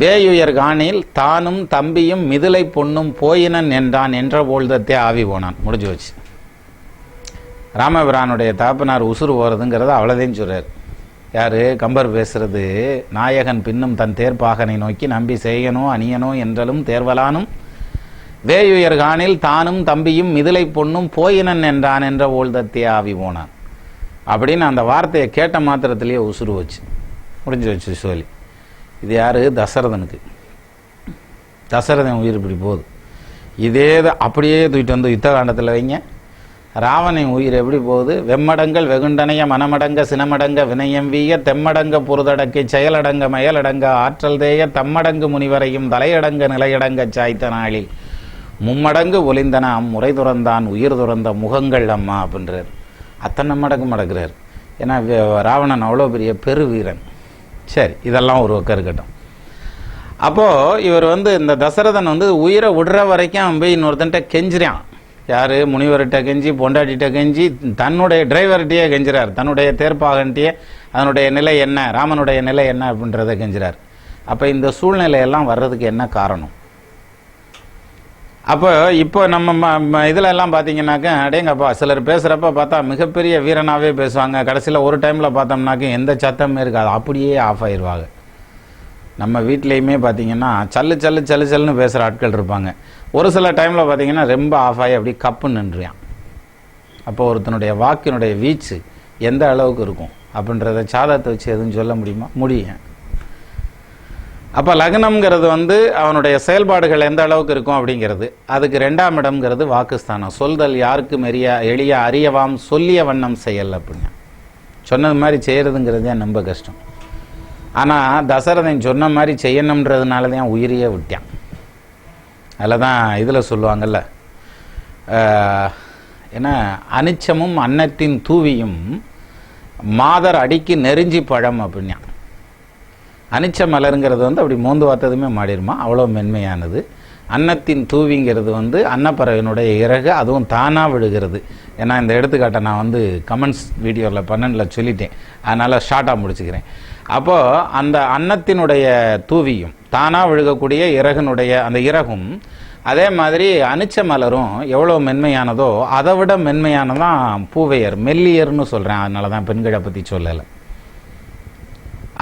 வேயுயர் காணில் தானும் தம்பியும் மிதிலை பொண்ணும் போயினன் என்றான் என்ற போல்தத்தே ஆவி போனான். முடிஞ்சு வச்சு. ராமபிரானுடைய தாப்பனார் உசுறு போகிறதுங்கிறத அவ்வளோதையும் சொல்கிறார். யார்? கம்பர் பேசுறது. நாயகன் பின்னும் தன் தேர்ப்பாகனை நோக்கி, நம்பி சேயனோ அணியனோ என்றலும் தேர்வலானும் வேயுயர் காணில் தானும் தம்பியும் மிதிலை பொண்ணும் போயினன் என்றான் என்ற போல்தத்தே ஆவி போனான் அப்படின்னு அந்த வார்த்தையை கேட்ட மாத்திரத்திலேயே உசுறு வச்சு முடிஞ்சு வச்சு சொல்லி. இது யார்? தசரதனுக்கு. தசரதன் உயிர் இப்படி போகுது. இதே அப்படியே தூக்கிட்டு வந்து யுத்த காண்டத்தில் வைங்க, ராவணின் உயிர் எப்படி போகுது? வெம்மடங்கள் வெகுண்டனைய மனமடங்க சினமடங்க வினயம் வீய தெம்மடங்க பொருதடக்கை செயலடங்க மயலடங்க ஆற்றல் தேய தம்மடங்கு முனிவரையும் தலையடங்க நிலையடங்க சாய்த்த நாளில் மும்மடங்கு ஒளிந்தன முறை துறந்தான் உயிர் துறந்த முகங்கள் அம்மா அப்படின்றார். அத்தனை மடங்கு மடக்கிறார். ஏன்னா ராவணன் அவ்வளோ பெரிய பெரு வீரன். சரி, இதெல்லாம் ஒரு பக்கம் இருக்கட்டும். அப்போது இவர் இந்த தசரதன் உயிரை விடுற வரைக்கும் அவன் போய் இன்னொருத்தன்ட்ட கெஞ்சிறான். யார்? முனிவர்கிட்ட கெஞ்சி, பொண்டாட்டிகிட்ட கெஞ்சி, தன்னுடைய டிரைவர்கிட்டயே கெஞ்சிறார். தன்னுடைய தேர்ப்பாகன்ட்டியே அதனுடைய நிலை என்ன, ராமனுடைய நிலை என்ன அப்படின்றத கெஞ்சிறார். அப்போ இந்த சூழ்நிலையெல்லாம் வர்றதுக்கு என்ன காரணம்? அப்போ இப்போ நம்ம இதில் எல்லாம் பார்த்தீங்கன்னாக்க அடேங்கப்பா சிலர் பேசுகிறப்ப பார்த்தா மிகப்பெரிய வீரனாகவே பேசுவாங்க. கடைசியில் ஒரு டைமில் பார்த்தோம்னாக்க எந்த சத்தமே இருக்காது, அப்படியே ஆஃப் ஆயிடுவாங்க. நம்ம வீட்லேயுமே பார்த்தீங்கன்னா சல்லு சல்லு சல்லு சல்லுன்னு பேசுகிற ஆட்கள் இருப்பாங்க. ஒரு சில டைமில் பார்த்தீங்கன்னா ரொம்ப ஆஃப் ஆகி அப்படி கப்புன்னு நின்றுயான். அப்போ ஒருத்தனுடைய வாக்கினுடைய வீச்சு எந்த அளவுக்கு இருக்கும் அப்படின்றத சாதத்தை வச்சு எதுவும் சொல்ல முடியுமா? முடியும். அப்போ லக்னம்ங்கிறது அவனுடைய செயல்பாடுகள் எந்த அளவுக்கு இருக்கும் அப்படிங்கிறது. அதுக்கு 2ஆம் இடம்ங்கிறது வாக்குஸ்தானம். சொல்தல் யாருக்கும் எளிய அறியவாம் சொல்லிய வண்ணம் செயல் அப்படின்னு சொன்னது மாதிரி செய்கிறதுங்கிறதே ரொம்ப கஷ்டம். ஆனால் தசரதன் சொன்ன மாதிரி செய்யணுன்றதுனால தான் உயிரையே விட்டான். அதில் தான் இதில் சொல்லுவாங்கல்ல, ஏன்னா அனிச்சமும் அன்னத்தின் தூவியும் மாதர் அடிக்கு நெருஞ்சி பழம் அப்படின்னா. அனிச்ச மலருங்கிறது அப்படி மோந்து பார்த்ததுமே மாடிருமா, அவ்வளோ மென்மையானது. அன்னத்தின் தூவிங்கிறது அன்னப்பறவையினுடைய இறகு, அதுவும் தானாக விழுகிறது. ஏன்னா இந்த எடுத்துக்காட்டை நான் கமெண்ட்ஸ் வீடியோவில் 12 சொல்லிட்டேன், அதனால் ஷார்ட்டாக முடிச்சுக்கிறேன். அப்போது அந்த அன்னத்தினுடைய தூவியும் தானாக விழுகக்கூடிய இறகுனுடைய அந்த இறகும் அதே மாதிரி அனிச்ச மலரும் எவ்வளோ மென்மையானதோ அதை விட மென்மையானதான் பூவையர், மெல்லியர்னு சொல்கிறேன். அதனால தான் பெண்களை பற்றி சொல்லலை.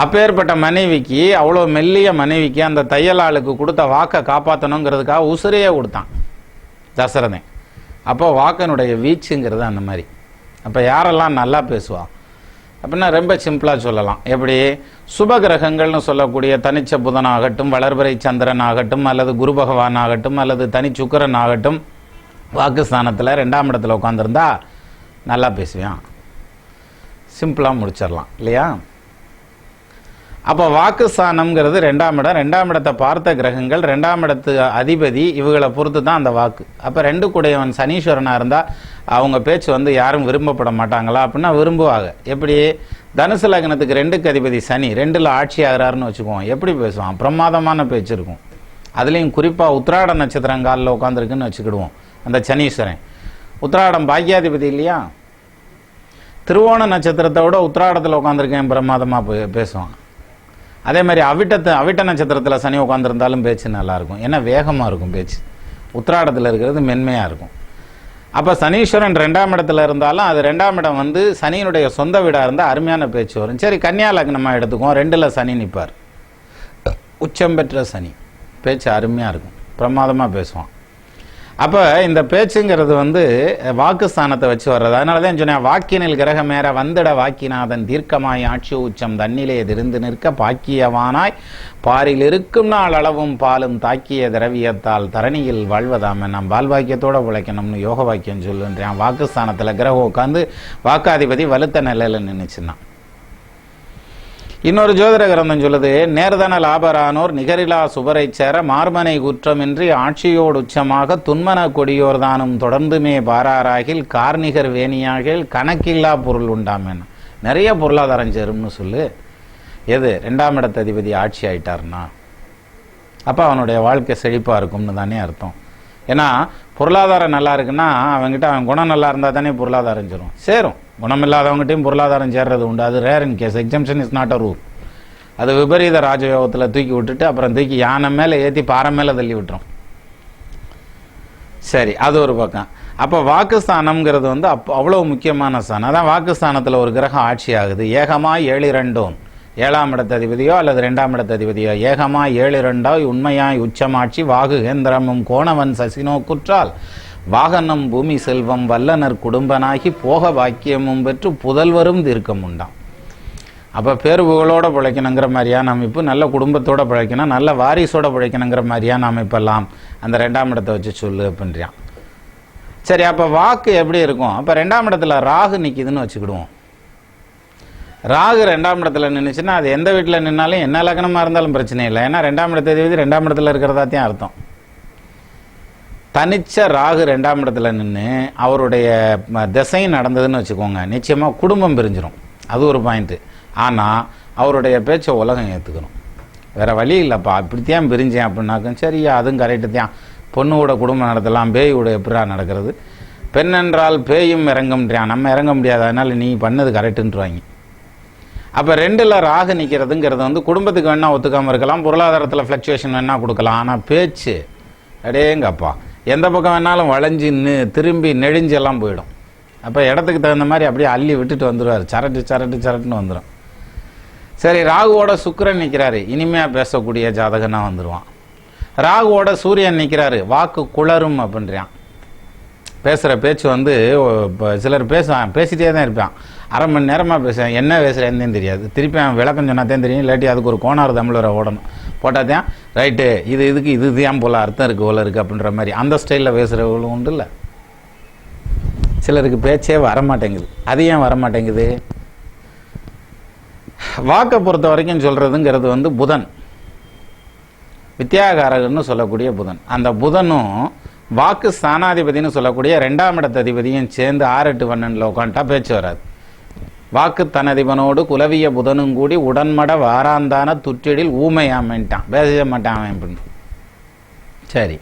அப்பேற்பட்ட மனைவிக்கு, அவ்வளோ மெல்லிய மனைவிக்கு அந்த தையலாளுக்கு கொடுத்த வாக்கை காப்பாற்றணுங்கிறதுக்காக உசுரையே கொடுத்தான் தசரதன். அப்போ வாக்கனுடைய வீச்சுங்கிறது அந்த மாதிரி. அப்போ யாரெல்லாம் நல்லா பேசுவா அப்படின்னா ரொம்ப சிம்பிளாக சொல்லலாம். எப்படி? சுபகிரகங்கள்னு சொல்லக்கூடிய தனிச்ச புதன் ஆகட்டும், வளர்பிறை சந்திரன் ஆகட்டும், அல்லது குரு பகவான் ஆகட்டும், அல்லது தனி சுக்கரன் ஆகட்டும், வாக்குஸ்தானத்தில் 2ஆம் இடத்துல உட்காந்துருந்தா நல்லா பேசுவேன். சிம்பிளாக முடிச்சிடலாம் இல்லையா? அப்போ வாக்குஸ்தானம்ங்கிறது 2ஆம் இடம். 2ஆம் இடத்தை பார்த்த கிரகங்கள், 2ஆம் இடத்து அதிபதி, இவங்களை பொறுத்து தான் அந்த வாக்கு. அப்போ 2 கூடையவன் சனீஸ்வரனாக இருந்தால் அவங்க பேச்சு யாரும் விரும்பப்பட மாட்டாங்களா அப்படின்னா விரும்புவாங்க. எப்படி? தனுசு லக்னத்துக்கு 2க்கு அதிபதி சனி 2ல் ஆட்சி ஆகிறாருன்னு வச்சுக்குவோம். எப்படி பேசுவான்? பிரமாதமான பேச்சு இருக்கும். அதுலேயும் குறிப்பாக உத்திராட நட்சத்திரங்காலில் உட்காந்துருக்குன்னு வச்சுக்கிடுவோம். அந்த சனீஸ்வரன் உத்திராடம் பாக்கியாதிபதி இல்லையா? திருவோண நட்சத்திரத்தை விட உத்திராடத்தில் உட்காந்துருக்கேன் பிரமாதமாக பேசுவான். அதே மாதிரி அவிட்ட நட்சத்திரத்தில் சனி உட்காந்துருந்தாலும் பேச்சு நல்லாயிருக்கும். ஏன்னா வேகமாக இருக்கும் பேச்சு. உத்திராடத்தில் இருக்கிறது மென்மையாக இருக்கும். அப்போ சனீஸ்வரன் 2ஆம் இடத்துல இருந்தாலும் அது 2ஆம் இடம் சனியினுடைய சொந்த வீடாக இருந்தால் அருமையான பேச்சு வரும். சரி, கன்னியா லக்னமாக எடுத்துக்குவோம். 2ல் சனி நிற்பார், உச்சம் பெற்ற சனி, பேச்சு அருமையாக இருக்கும், பிரமாதமாக பேசுவான். அப்போ இந்த பேச்சுங்கிறது வாக்குஸ்தானத்தை வச்சு வர்றது. அதனால தான் சொன்னேன், வாக்கினில் கிரகமேற வந்திட வாக்கிநாதன் தீர்க்கமாய் ஆட்சி உச்சம் தன்னிலே திருந்து நிற்க பாக்கியவானாய் பாரில் இருக்கும் நாள் அளவும் பாலும் தாக்கிய திரவியத்தால் தரணியில் வாழ்வதாம நாம் பால்வாக்கியத்தோட உழைக்கணும்னு யோக வாக்கியம் சொல்லுன்றேன். வாக்குஸ்தானத்தில் கிரகம் உட்காந்து வாக்காதிபதி வலுத்த நிலையில் நின்றுச்சுன்னா. இன்னொரு ஜோதிட கிரந்தம் சொல்லுது, நேர்தன லாபரானோர் நிகரிலா சுவரை சேர மார்மனை குற்றமின்றி ஆட்சியோடு உச்சமாக துன்மன கொடியோர் தானும் தொடர்ந்துமே பாராராகில் கார்நிகர் வேணியாகில் கணக்கில்லா பொருள் உண்டாமேன்னு. நிறைய பொருளாதாரம் சேரும்னு சொல்லு. எது? 2ஆம் இடத்து அதிபதி ஆட்சி ஆயிட்டார்னா அப்போ அவனுடைய வாழ்க்கை செழிப்பாக இருக்கும்னு தானே அர்த்தம். ஏன்னா பொருளாதாரம் நல்லா இருக்குன்னா அவங்ககிட்ட அவன் குணம் நல்லா இருந்தால் தானே பொருளாதாரம் சேரும். குணம் இல்லாதவங்ககிட்டையும் பொருளாதாரம் சேர்றது உண்டு. அது rare in case, exemption is not a rule. அது விபரீத ராஜயோகத்தில் தூக்கி விட்டுட்டு அப்புறம் தூக்கி யானை மேலே ஏற்றி பாறை மேலே தள்ளி விட்டுரும். சரி, அது ஒரு பக்கம். அப்போ வாக்குஸ்தானம்ங்கிறது அவ்வளோ முக்கியமான ஸ்தானம். அதான் வாக்குஸ்தானத்தில் ஒரு கிரகம் ஆட்சி ஆகுது. ஏகமாய் 7-2 7ஆம் இடத்து அதிபதியோ அல்லது 2ஆம் இடத்து அதிபதியோ ஏகமாய் 7-2 உண்மையாய் உச்சமாட்சி வாகுகேந்திரமும் கோணவன் சசினோ குற்றால் வாகனம் பூமி செல்வம் வல்லனர் குடும்பனாகி போக பாக்கியமும் பெற்று புதல்வரும் தீர்க்கம் உண்டாம். அப்போ பேரு புகழோட பிழைக்கணுங்கிற மாதிரியான அமைப்பு, நல்ல குடும்பத்தோட பிழைக்கணும், நல்ல வாரிசோட பிழைக்கணுங்கிற மாதிரியான அமைப்பெல்லாம் அந்த 2ஆம் இடத்தை வச்சு சொல்லு அப்படின்றான். சரி, அப்போ வாக்கு எப்படி இருக்கும்? அப்போ 2ஆம் இடத்துல ராகு நிற்கிதுன்னு வச்சுக்கிடுவோம். ராகு 2ஆம் இடத்துல நின்றுச்சுன்னா அது எந்த வீட்டில் நின்னாலும் என்ன லக்னமாக இருந்தாலும் பிரச்சனை இல்லை. ஏன்னா 2ஆம் இடத்தை 2ஆம் இடத்துல இருக்கிறதாத்தையும் அர்த்தம். தனிச்ச ராகு 2ஆம் இடத்துல நின்று அவருடைய திசை நடந்ததுன்னு வச்சுக்கோங்க, நிச்சயமாக குடும்பம் பிரிஞ்சிடும். அது ஒரு பாயிண்ட்டு. ஆனால் அவருடைய பேச்சை உலகம் ஏற்றுக்கணும். வேறு வழி இல்லைப்பா, இப்படித்தான் பிரிஞ்சேன் அப்படின்னாக்கும் சரியா, அதுவும் கரெக்டு தான். பொண்ணோட குடும்பம் நடத்தலாம், பேயோட எப்படா நடக்கிறது? பெண் என்றால் பேயும் இறங்க முடியாது, நம்ம இறங்க முடியாது, அதனால் நீ பண்ணது கரெக்டுன்றாங்க. அப்போ 2ல் ராகு நிற்கிறதுங்கிறது வந்து குடும்பத்துக்கு வேணால் ஒத்துக்காமல் இருக்கலாம், பொருளாதாரத்தில் ஃப்ளக்சுவேஷன் வேணால் கொடுக்கலாம். ஆனால் பேச்சு அடேங்கப்பா எந்த பக்கம் வேணாலும் வளைஞ்சின்னு திரும்பி நெழிஞ்செல்லாம் போயிடும். அப்போ இடத்துக்கு தகுந்த மாதிரி அப்படியே அள்ளி விட்டுட்டு வந்துடுவார், சரட்டுன்னு வந்துடும். சரி, ராகுவோட சுக்கிரன் நிற்கிறாரு, இனிமையாக பேசக்கூடிய ஜாதகனா வந்துடுவான். ராகுவோட சூரியன் நிற்கிறாரு, வாக்கு குளரும் அப்படின்றான். பேசுகிற பேச்சு வந்து இப்போ சிலர் பேசிட்டே தான் இருப்பான், அரை மணி நேரமாக பேசுவேன், என்ன பேசுகிறேன்னு தெரியாது. திருப்பி அவன் விளக்கம் சொன்னாதான் தெரியும், இல்லாட்டி அதுக்கு ஒரு கோணாறு தமிழரை ஓடணும், போட்டால் தான் ரைட்டு இதுக்கு இதுதான் போல் அர்த்தம் இருக்குது போல இருக்குது அப்படின்ற மாதிரி அந்த ஸ்டைலில் பேசுகிறவங்களும் உண்டு. இல்லை, சிலருக்கு பேச்சே வரமாட்டேங்குது. அது ஏன் வரமாட்டேங்குது? வாக்கை பொறுத்த வரைக்கும் சொல்கிறதுங்கிறது வந்து புதன், வித்யாகாரகன்னு சொல்லக்கூடிய புதன். அந்த புதனும் வாக்கு ஸ்தானாதிபதினு சொல்லக்கூடிய 2ஆம் இடத்த அதிபதியும் சேர்ந்து 6, 8, 12 உட்காந்துட்டா பேச்சு வராது. வாக்கு தனதிபனோடு குலவிய புதனும் கூடி உடன்மட வாராந்தான துற்றிடில் ஊமையாமன்ட்டான், பேச மாட்டான் அப்படின்னு. சரி,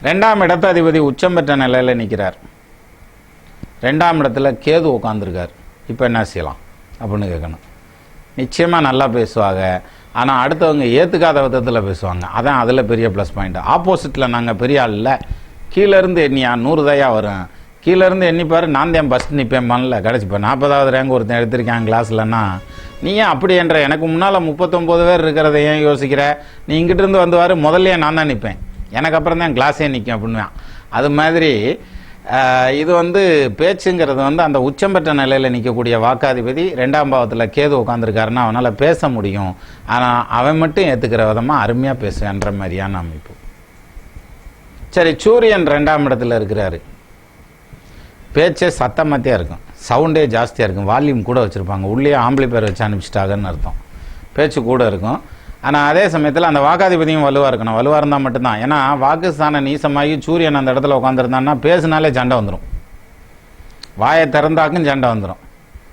2ஆம் இடத்த அதிபதி உச்சம் பெற்ற நிலையில் நிற்கிறார், 2ஆம் இடத்துல கேது உட்காந்துருக்கார். இப்போ என்ன செய்யலாம் அப்படின்னு கேட்கணும். நிச்சயமாக நல்லா பேசுவாங்க, ஆனால் அடுத்தவங்க ஏற்றுக்காத விதத்தில் பேசுவாங்க. அதான் அதில் பெரிய ப்ளஸ் பாயிண்ட். ஆப்போசிட்டில் நாங்கள் பெரிய ஆள் இல்லை, கீழேருந்து எண்ணியா 100 தயா வரும், கீழேருந்து எண்ணிப்பார், நான் தான் ஃபஸ்ட் நிற்பேன்பான்ல, கிடச்சிப்போ 40வது ரேங்க் ஒருத்தன் எடுத்திருக்கேன் கிளாஸ்லன்னா, நீ ஏன் அப்படி என்ற எனக்கு முன்னால் 39 பேர் இருக்கிறத ஏன் யோசிக்கிற? நீ இங்கிட்டிருந்து வந்துவார், முதல்லையே நான் தான் நிற்பேன், எனக்கு அப்புறம் தான் கிளாஸே நிற்கும் அப்படின்வான். அது மாதிரி இது வந்து பேச்சுங்கிறது வந்து அந்த உச்சம் பெற்ற நிலையில் நிற்கக்கூடிய வாக்காதிபதி 2ஆம் பாவத்தில் கேது உட்காந்துருக்காருன்னா அவனால் பேச முடியும். ஆனால் அவன் மட்டும் ஏற்றுக்கிற விதமாக அருமையாக பேசுவேன்ற மாதிரியான அமைப்பு. சரி, சூரியன் 2ஆம் இடத்துல இருக்கிறாரு, பேச்சே சத்தமாத்தியாக இருக்கும், சவுண்டே ஜாஸ்தியாக இருக்கும், வால்யூம் கூட வச்சுருப்பாங்க, உள்ளே ஆம்பிளிஃபையர் வச்சு அனுப்பிச்சிட்டாங்கன்னு அர்த்தம். பேச்சு கூட இருக்கும். ஆனால் அதே சமயத்தில் அந்த வாக்காதிபதியும் வலுவாக இருக்கணும். வலுவாக இருந்தால் மட்டும்தான். ஏன்னா வாக்குஸ்தான நீசமாகி சூரியன் அந்த இடத்துல உட்காந்துருந்தான்னா பேசினாலே சண்டை வந்துடும், வாயை திறந்தாக்கும் சண்டை வந்துடும்.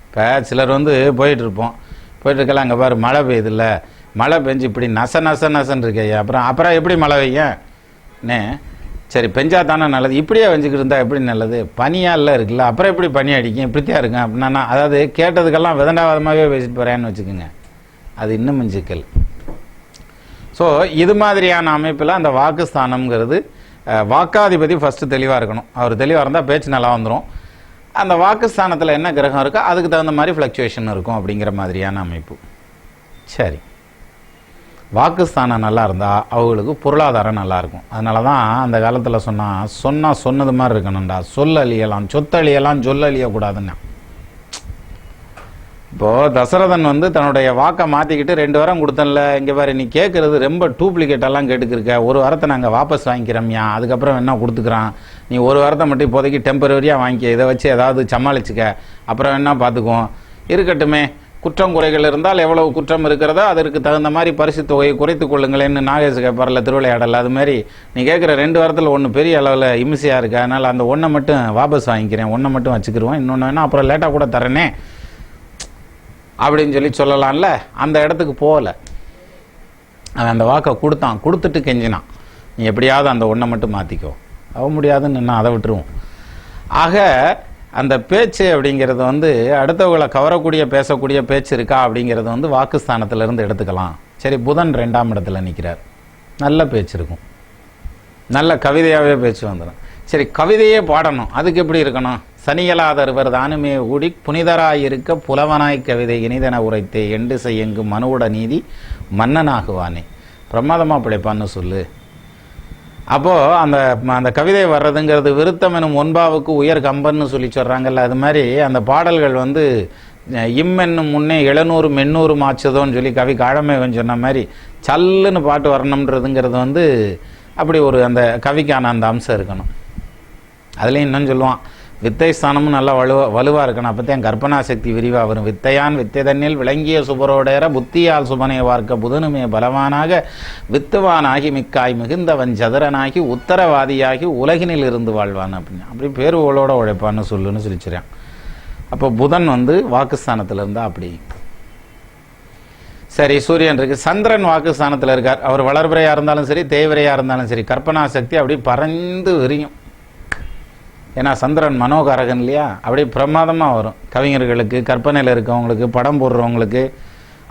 இப்போ சிலர் வந்து போயிட்டுருக்கலாம், அங்கே பாரு மழை பெய்யுதில்ல, மழை பெஞ்சு இப்படி நசன்னு இருக்கையா, அப்புறம் எப்படி மழை பெய்யனே? சரி, பெஞ்சா தானே நல்லது, இப்படியே வெஞ்சிக்கிட்டு இருந்தால் எப்படி நல்லது? பனியால் இருக்குல்ல, அப்புறம் எப்படி பனி அடிக்கும், இப்படித்தான் இருக்கும் அப்படின்னா, அதாவது கேட்டதுக்கெல்லாம் விதண்டாவாதமாகவே பேசிட்டு போகிறேன்னு வச்சுக்கோங்க, அது இன்னும் சிக்கல். ஸோ இது மாதிரியான அமைப்பில் அந்த வாக்குஸ்தானம்ங்கிறது வாக்காதிபதி ஃபஸ்ட்டு தெளிவாக இருக்கணும். அவர் தெளிவாக இருந்தால் பேச்சு நல்லா வந்துடும். அந்த வாக்குஸ்தானத்தில் என்ன கிரகம் இருக்கோ அதுக்கு தகுந்த மாதிரி ஃப்ளக்சுவேஷன் இருக்கும் அப்படிங்கிற மாதிரியான அமைப்பு. சரி, வாக்குஸ்தானம் நல்லா இருந்தால் அவங்களுக்கு பொருளாதாரம் நல்லாயிருக்கும். அதனால தான் அந்த காலத்தில் சொன்னது மாதிரி இருக்கணும்டா, சொல்லழியலாம் சொத்தழியலாம் சொல்லழியக்கூடாதுன்னா. இப்போது தசரதன் வந்து தன்னுடைய வாக்கை மாற்றிக்கிட்டு 2 வாரம் கொடுத்தல, இங்கே பாரு நீ கேட்குறது ரொம்ப டூப்ளிகேட்டெல்லாம் கேட்டுக்கிருக்க, 1 வாரத்தை நாங்கள் வாபஸ் வாங்கிக்கிறோம்யா, அதுக்கப்புறம் என்ன கொடுத்துக்குறான், நீ 1 வாரத்தை மட்டும் இப்போதைக்கு டெம்பரரியாக வாங்கிக்க, இதை வச்சு ஏதாவது சமாளிச்சுக்க, அப்புறம் என்ன பார்த்துக்குவோம், இருக்கட்டுமே, குற்றம் குறைகள் இருந்தால் எவ்வளவு குற்றம் இருக்கிறதோ அதற்கு தகுந்த மாதிரி பரிசு தொகையை குறைத்து கொள்ளுங்களேன்னு நாகேஷ் கேட்பார்ல திருவிளையாடல், அது மாதிரி நீ கேட்குற 2 வாரத்தில் ஒன்று பெரிய அளவில் இம்சையாக இருக்குது, அதனால் அந்த ஒன்றை மட்டும் வாபஸ் வாங்கிக்கிறேன், ஒன்றை மட்டும் வச்சுக்கிடுவோம், இன்னொன்று வேணால் அப்புறம் லேட்டாக கூட தரேனே அப்படின்னு சொல்லலாம்ல. அந்த இடத்துக்கு போகலை, அவன் அந்த வாக்கை கொடுத்துட்டு கெஞ்சினான், நீ எப்படியாவது அந்த ஒன்றை மட்டும் மாற்றிக்கோ, முடியாதுன்னு நான் அதை விட்டுருவோம். ஆக அந்த பேச்சு அப்படிங்கிறது வந்து அடுத்தவங்களை கவரக்கூடிய பேசக்கூடிய பேச்சு இருக்கா அப்படிங்கிறது வந்து வாக்குஸ்தானத்திலேருந்து எடுத்துக்கலாம். சரி, புதன் 2ஆம் இடத்துல நிற்கிறார், நல்ல பேச்சு இருக்கும், நல்ல கவிதையாகவே பேச்சு வந்துடும். சரி, கவிதையே பாடணும், அதுக்கு எப்படி இருக்கணும்? சனியலாதருவர் தானுமே ஊடி புனிதராயிருக்க புலவனாய் கவிதை இனிதன உரைத்தே எண்டு செய்யங்கு மனுவோட நீதி மன்னனாகுவானே, பிரமாதமாக பிழைப்பான்னு சொல்லு. அப்போது அந்த கவிதை வர்றதுங்கிறது விருத்தம் எனும் ஒன்பாவுக்கு உயர் கம்பன்னு சொல்லி சொல்கிறாங்கல்ல, அது மாதிரி அந்த பாடல்கள் வந்து என்னும் முன்னே 700 மென்னூறு மாச்சதோன்னு சொல்லி கவி காழமேகன் சொன்ன மாதிரி சல்லுன்னு பாட்டு வரணுன்றதுங்கிறது வந்து அப்படி ஒரு அந்த கவிக்கான அந்த அம்சம் இருக்கணும். அதுலேயும் இன்னும் சொல்லுவான், வித்தை ஸ்தானமும் நல்லா வலுவாக இருக்கணும், அப்போ தான் கற்பனா சக்தி விரிவாக வரும். வித்தையான் வித்தை தண்ணில் விளங்கிய சுபரோடேற புத்தியால் சுபனை வார்க்க புதனுமே பலவானாக வித்துவானாகி மிக்காய் மிகுந்தவன் சதுரனாகி உத்தரவாதியாகி உலகினில் இருந்து வாழ்வான் அப்படின்னு அப்படி பேருவோளோட உழைப்பான்னு சொல்லுன்னு சொல்லிச்சுறான். அப்போ புதன் வாக்குஸ்தானத்தில் இருந்தால் அப்படி. சரி, சூரியன் இருக்கு, சந்திரன் வாக்குஸ்தானத்தில் இருக்கார். அவர் வளர்பிறையாக இருந்தாலும் சரி தேய்விரையாக இருந்தாலும் சரி கற்பனா சக்தி அப்படி பறந்து விரியும். ஏன்னா சந்திரன் மனோகாரகன் இல்லையா, அப்படியே பிரமாதமாக வரும் கவிஞர்களுக்கு, கற்பனையில் இருக்கவங்களுக்கு, படம் போடுறவங்களுக்கு.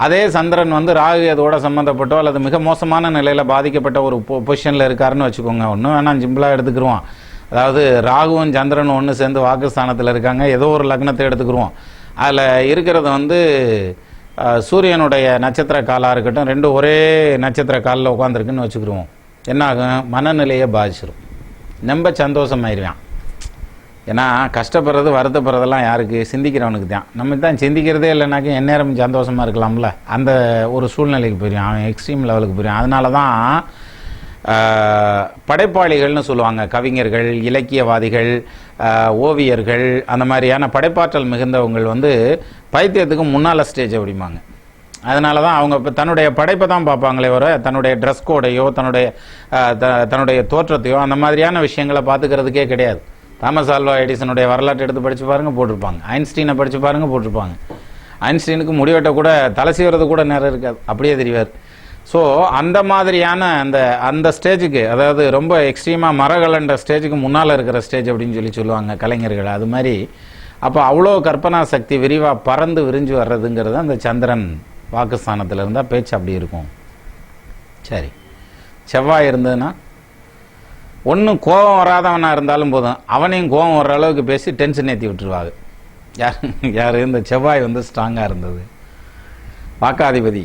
அதே சந்திரன் ராகு அதோட சம்மந்தப்பட்டோ அல்லது மிக மோசமான நிலையில் பாதிக்கப்பட்ட ஒரு பொசிஷனில் இருக்காருன்னு வச்சுக்கோங்க. ஒன்றும் வேணாம், சிம்பிளாக எடுத்துக்கிடுவோம். அதாவது ராகுவும் சந்திரனும் ஒன்று சேர்ந்து வாக்குஸ்தானத்தில் இருக்காங்க, ஏதோ ஒரு லக்னத்தை எடுத்துக்கிடுவோம். அதில் இருக்கிறது சூரியனுடைய நட்சத்திர காலாக இருக்கட்டும், ரெண்டும் ஒரே நட்சத்திர காலில் உட்காந்துருக்குன்னு வச்சுக்கிடுவோம். என்னாகும், மனநிலையை பாதிச்சிடும், ரொம்ப சந்தோஷமாயிருவான். ஏன்னா கஷ்டப்படுறது வருத்தப்படுறதெல்லாம் யாருக்கு, சிந்திக்கிறவனுக்கு தான். நம்ம தான் சிந்திக்கிறதே இல்லைனாக்கா எந்நேரம் சந்தோஷமாக இருக்கலாம்ல, அந்த ஒரு சூழ்நிலைக்கு போயிடும், அவன் எக்ஸ்ட்ரீம் லெவலுக்கு போயிடும். அதனால தான் படைப்பாளிகள்னு சொல்லுவாங்க, கவிஞர்கள், இலக்கியவாதிகள், ஓவியர்கள், அந்த மாதிரியான படைப்பாற்றல் மிகுந்தவங்க பைத்தியத்துக்கு முன்னால் ஸ்டேஜ் அப்படிம்பாங்க. அதனால தான் அவங்க இப்போ தன்னுடைய படைப்பை தான் பார்ப்பாங்களே வர, தன்னுடைய ட்ரெஸ் கோடையோ தன்னுடைய தோற்றத்தையோ அந்த மாதிரியான விஷயங்களை பார்த்துக்கிறதுக்கே கிடையாது. தாமஸ் ஆல்வா எடிசனுடைய வரலாற்று எடுத்து படித்து பாருங்கள் போட்டிருப்பாங்க, ஐன்ஸ்டீனை படித்து பாருங்கள் போட்டிருப்பாங்க. ஐன்ஸ்டீனுக்கு முடிவெட்ட கூட தலை சீவுறது கூட நேரம் இருக்காது, அப்படியே தெரிவார். ஸோ அந்த மாதிரியான அந்த ஸ்டேஜுக்கு, அதாவது ரொம்ப எக்ஸ்ட்ரீமாக மரகலன்ற ஸ்டேஜுக்கு முன்னால் இருக்கிற ஸ்டேஜ் அப்படின்னு சொல்லுவாங்க கலைஞர்கள். அது மாதிரி அப்போ அவ்வளோ கற்பனா சக்தி விரிவாக பறந்து விரிஞ்சு வர்றதுங்கிறது அந்த சந்திரன் வாக்குஸ்தானத்தில் இருந்தால் பேச்சு அப்படி இருக்கும். சரி, செவ்வாய் இருந்ததுன்னா ஒன்றும் கோபம் வராதவனாக இருந்தாலும் போதும், அவனையும் கோபம் வர்ற அளவுக்கு பேசி டென்ஷன் ஏற்றி விட்டுருவாங்க. யார் இந்த செவ்வாய் ஸ்ட்ராங்காக இருந்தது, வாக்காதிபதி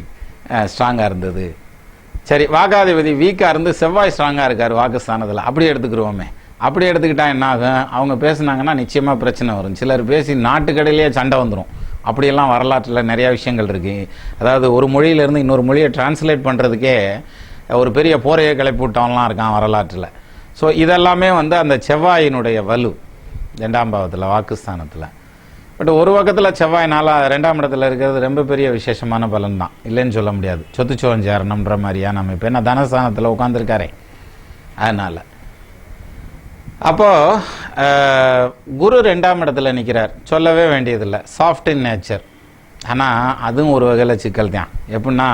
ஸ்ட்ராங்காக இருந்தது. சரி, வாக்காதிபதி வீக்காக இருந்து செவ்வாய் ஸ்ட்ராங்காக இருக்கார் வாக்குஸ்தானத்தில், அப்படி எடுத்துக்கிறோமே. அப்படி எடுத்துக்கிட்டா என்ன ஆகும், அவங்க பேசுனாங்கன்னா நிச்சயமாக பிரச்சனை வரும். சிலர் பேசி நாட்டுக்கடையிலேயே சண்டை வந்துடும். அப்படியெல்லாம் வரலாற்றில் நிறையா விஷயங்கள் இருக்குது. அதாவது ஒரு மொழியிலேருந்து இன்னொரு மொழியை டிரான்ஸ்லேட் பண்ணுறதுக்கே ஒரு பெரிய போரையை கிளப்பி விட்டவன்லாம் இருக்கான் வரலாற்றில். ஸோ இதெல்லாமே அந்த செவ்வாயினுடைய வலு 2ஆம் பாவத்தில் வாக்குஸ்தானத்தில். பட் ஒரு பக்கத்தில் செவ்வாய் 2ஆம் இடத்துல இருக்கிறது ரொம்ப பெரிய விசேஷமான பலன் தான், இல்லைன்னு சொல்ல முடியாது. சொத்துச்சோஞ்சேரணுன்ற மாதிரியா நம்ம இப்போ என்ன தனஸ்தானத்தில் உட்காந்துருக்காரே, அதனால். அப்போது குரு 2ஆம் இடத்துல நிற்கிறார், சொல்லவே வேண்டியதில்லை, சாஃப்ட் இன் நேச்சர். ஆனால் அதுவும் ஒரு வகையில் சிக்கல் தான். எப்படின்னா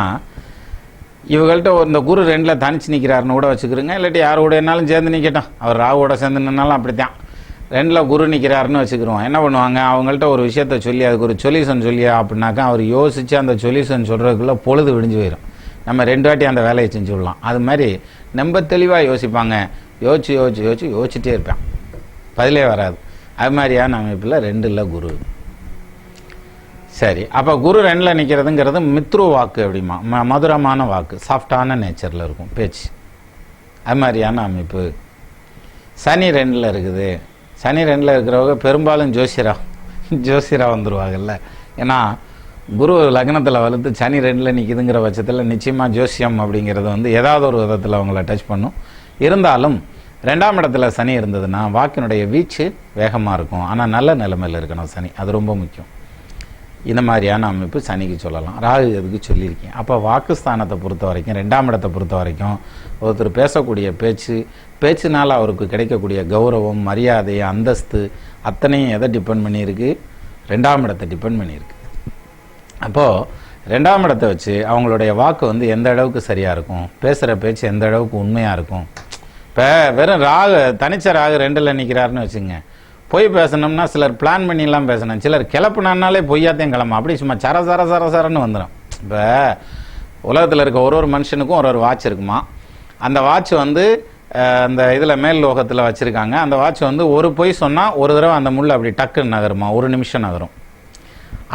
இவங்கள்ட்ட இந்த குரு 2ல் தனிச்சு நிற்கிறாருன்னு கூட வச்சுக்கிறோங்க, இல்லாட்டி யார் கூட என்னாலும் சேர்ந்து நிற்கட்டும், அவர் ராவோட சேர்ந்து நின்னாலும் அப்படித்தான். 2ல் குரு நிற்கிறாருன்னு வச்சுக்கிறோம். என்ன பண்ணுவாங்க, அவங்கள்ட்ட ஒரு விஷயத்த சொல்லி அதுக்கு ஒரு சொல்யூஷன் சொல்லியா அப்படின்னாக்கா அவர் யோசித்து அந்த சொல்யூஷன் சொல்கிறதுக்குள்ளே பொழுது விடிஞ்சு போயிடும். நம்ம 2 வாட்டி அந்த வேலையை செஞ்சு விடலாம். அது மாதிரி ரொம்ப தெளிவாக யோசிப்பாங்க, யோசிச்சுட்டே இருப்பான், பதிலே வராது. அது மாதிரியான அமைப்பில் 2ல் குரு. சரி, அப்போ குரு 2ல் நிற்கிறதுங்கிறது மித்ரு வாக்கு, அப்படிமா மதுரமான வாக்கு, சாஃப்டான நேச்சரில் இருக்கும் பேச்சு. அது மாதிரியான அமைப்பு. சனி 2ல் இருக்குது. சனி 2ல் இருக்கிறவங்க பெரும்பாலும் ஜோசியரா வந்துடுவாங்கல்ல. ஏன்னா குரு லக்னத்தில் வளர்த்து சனி 2ல் நிற்கிதுங்கிற பட்சத்தில் நிச்சயமாக ஜோசியம் அப்படிங்கிறது ஏதாவது ஒரு விதத்தில் அவங்கள டச் பண்ணும். இருந்தாலும் 2ஆம் இடத்துல சனி இருந்ததுன்னா வாக்கினுடைய வீச்சு வேகமாக இருக்கும். ஆனால் நல்ல நிலைமையில் இருக்கணும் சனி, அது ரொம்ப முக்கியம். இந்த மாதிரியான அமைப்பு சனிக்கு சொல்லலாம். ராகு எதுக்கு சொல்லியிருக்கேன். அப்போ வாக்குஸ்தானத்தை பொறுத்த வரைக்கும், 2ஆம் இடத்தை பொறுத்த வரைக்கும் ஒருத்தர் பேசக்கூடிய பேச்சுனால் அவருக்கு கிடைக்கக்கூடிய கௌரவம், மரியாதை, அந்தஸ்து அத்தனையும் எதை டிபெண்ட் பண்ணியிருக்கு, 2ஆம் இடத்தை டிபெண்ட் பண்ணியிருக்கு. அப்போது 2ஆம் இடத்தை வச்சு அவங்களுடைய வாக்கு எந்த அளவுக்கு சரியாக இருக்கும், பேசுகிற பேச்சு எந்த அளவுக்கு உண்மையாக இருக்கும். இப்போ வெறும் தனிச்ச ராகு 2ல் நிற்கிறாருன்னு வச்சுங்க, பொய் பேசணும்னா சிலர் பிளான் பண்ணிலாம் பேசணும், சிலர் கிளப்புனாலே பொய்யாத்தையும் கிளம்ப, அப்படி சும்மா சரன்னு வந்துடும். இப்போ உலகத்தில் இருக்க ஒரு மனுஷனுக்கும் ஒரு வாட்ச் இருக்குமா. அந்த வாட்ச் அந்த இதில் மேல் லோகத்தில் வச்சுருக்காங்க. அந்த வாட்ச் ஒரு பொய் சொன்னால் ஒரு தடவை அந்த முள் அப்படி டக்குன்னு நகருமா, 1 நிமிஷம் நகரும்.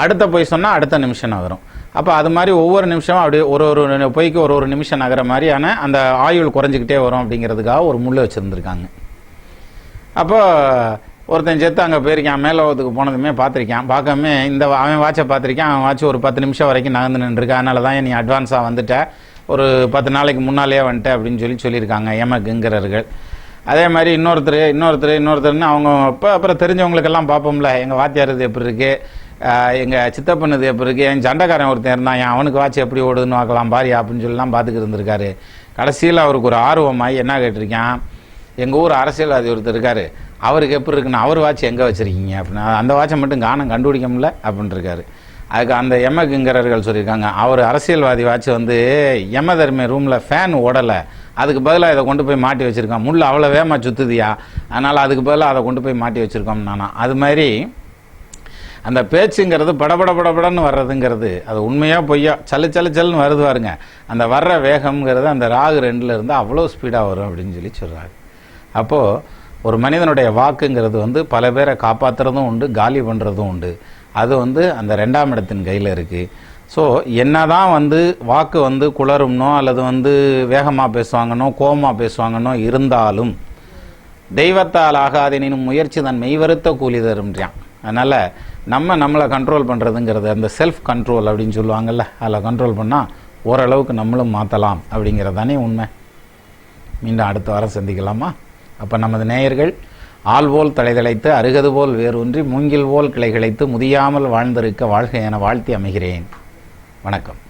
அடுத்த பொய் சொன்னால் அடுத்த நிமிஷம் நகரும். அப்போ அது மாதிரி ஒவ்வொரு நிமிஷமும் அப்படி ஒரு பொய்க்கு ஒரு நிமிஷம் நகர மாதிரியான அந்த ஆயுள் குறைஞ்சிக்கிட்டே வரும் அப்படிங்கிறதுக்காக ஒரு முள் வச்சுருந்துருக்காங்க. அப்போ ஒருத்தன் செத்து அங்கே போயிருக்கான், மேலோகத்துக்கு போனதுமே பார்த்துருக்கான். பார்க்காம அவன் வாட்சை பார்த்துருக்கான், அவன் வாட்ச் ஒரு 10 நிமிஷம் வரைக்கும் நகர்ந்து நின்றுருக்கா. அதனால தான் நீ அட்வான்ஸாக வந்துட்ட, ஒரு 10 நாளைக்கு முன்னாலேயே வந்துட்ட அப்படின்னு சொல்லியிருக்காங்க யமகுங்கிறர்கள். அதே மாதிரி இன்னொருத்தர்னு அவங்க அப்புறம் தெரிஞ்சவங்களுக்கெல்லாம் பார்ப்போம்ல, எங்கள் வாத்தியார் இது எப்படி இருக்குது, எங்கள் சித்தப்பன் இது எப்படி இருக்குது, என் சண்டைக்காரன் ஒருத்தன் இருந்தான், என் அவனுக்கு வாட்ச் எப்படி ஓடுதுன்னு பார்க்கலாம் பாரியா அப்படின்னு சொல்லலாம் பார்த்துக்கிட்டு இருந்திருக்காரு. கடைசியில் அவருக்கு ஒரு ஆர்வமாகி என்ன கேட்டிருக்கான், எங்கள் ஊர் அரசியல்வாதி ஒருத்தர் இருக்கார், அவருக்கு எப்படி இருக்குன்னு அவர் வாட்ச் எங்கே வச்சுருக்கீங்க அப்படின்னு, அந்த வாட்சை மட்டும் காணம் கண்டுபிடிக்க முடியல அப்படின்னு இருக்காரு. அதுக்கு அந்த எமக்குங்கிறர்கள் சொல்லியிருக்காங்க, அவர் அரசியல்வாதி வாட்ச் வந்து எம தர்மே ரூமில் ஃபேன் ஓடலை, அதுக்கு பதிலாக இதை கொண்டு போய் மாட்டி வச்சுருக்கோம், முள் அவ்வளோ வேகமாக சுற்றுதியா, அதனால் அதுக்கு பதிலாக அதை கொண்டு போய் மாட்டி வச்சுருக்கோம் நானா. அது மாதிரி அந்த பேச்சுங்கிறது படபடன்னு வர்றதுங்கிறது அது உண்மையாக பொய்யா சல்லுன்னு வருது பாருங்க, அந்த வர்ற வேகம்ங்கிறது அந்த ராகு 2ல் இருந்து அவ்வளோ ஸ்பீடாக வரும் அப்படின்னு சொல்லி சொல்கிறாரு. அப்போது ஒரு மனிதனுடைய வாக்குங்கிறது வந்து பல பேரை காப்பாற்றுறதும் உண்டு, காலி பண்ணுறதும் உண்டு. அது வந்து அந்த 2ஆம் இடத்தின் கையில் இருக்குது. ஸோ என்ன தான் வந்து வாக்கு வந்து குளறும்னோ அல்லது வந்து வேகமாக பேசுவாங்கன்னோ கோபமாக பேசுவாங்கன்னோ இருந்தாலும் தெய்வத்தால் ஆகாதெனினும் முயற்சி தன் மெய்வருத்த கூலி தரும்ன்றான். அதனால் நம்மளை கண்ட்ரோல் பண்ணுறதுங்கிறது அந்த செல்ஃப் கண்ட்ரோல் அப்படின்னு சொல்லுவாங்கள்ல, அதில் கண்ட்ரோல் பண்ணால் ஓரளவுக்கு நம்மளும் மாற்றலாம் அப்படிங்கிறது தானே உண்மை. மீண்டும் அடுத்த வாரம் சந்திக்கலாமா? அப்போ நமது நேயர்கள் ஆள்போல் தலைதளைத்து அருகது போல் வேரூன்றி மூங்கில் போல் கிளை கிளைத்து முதியாமல் வாழ்ந்திருக்க வாழ்க என வாழ்த்தி அமைகிறேன். வணக்கம்.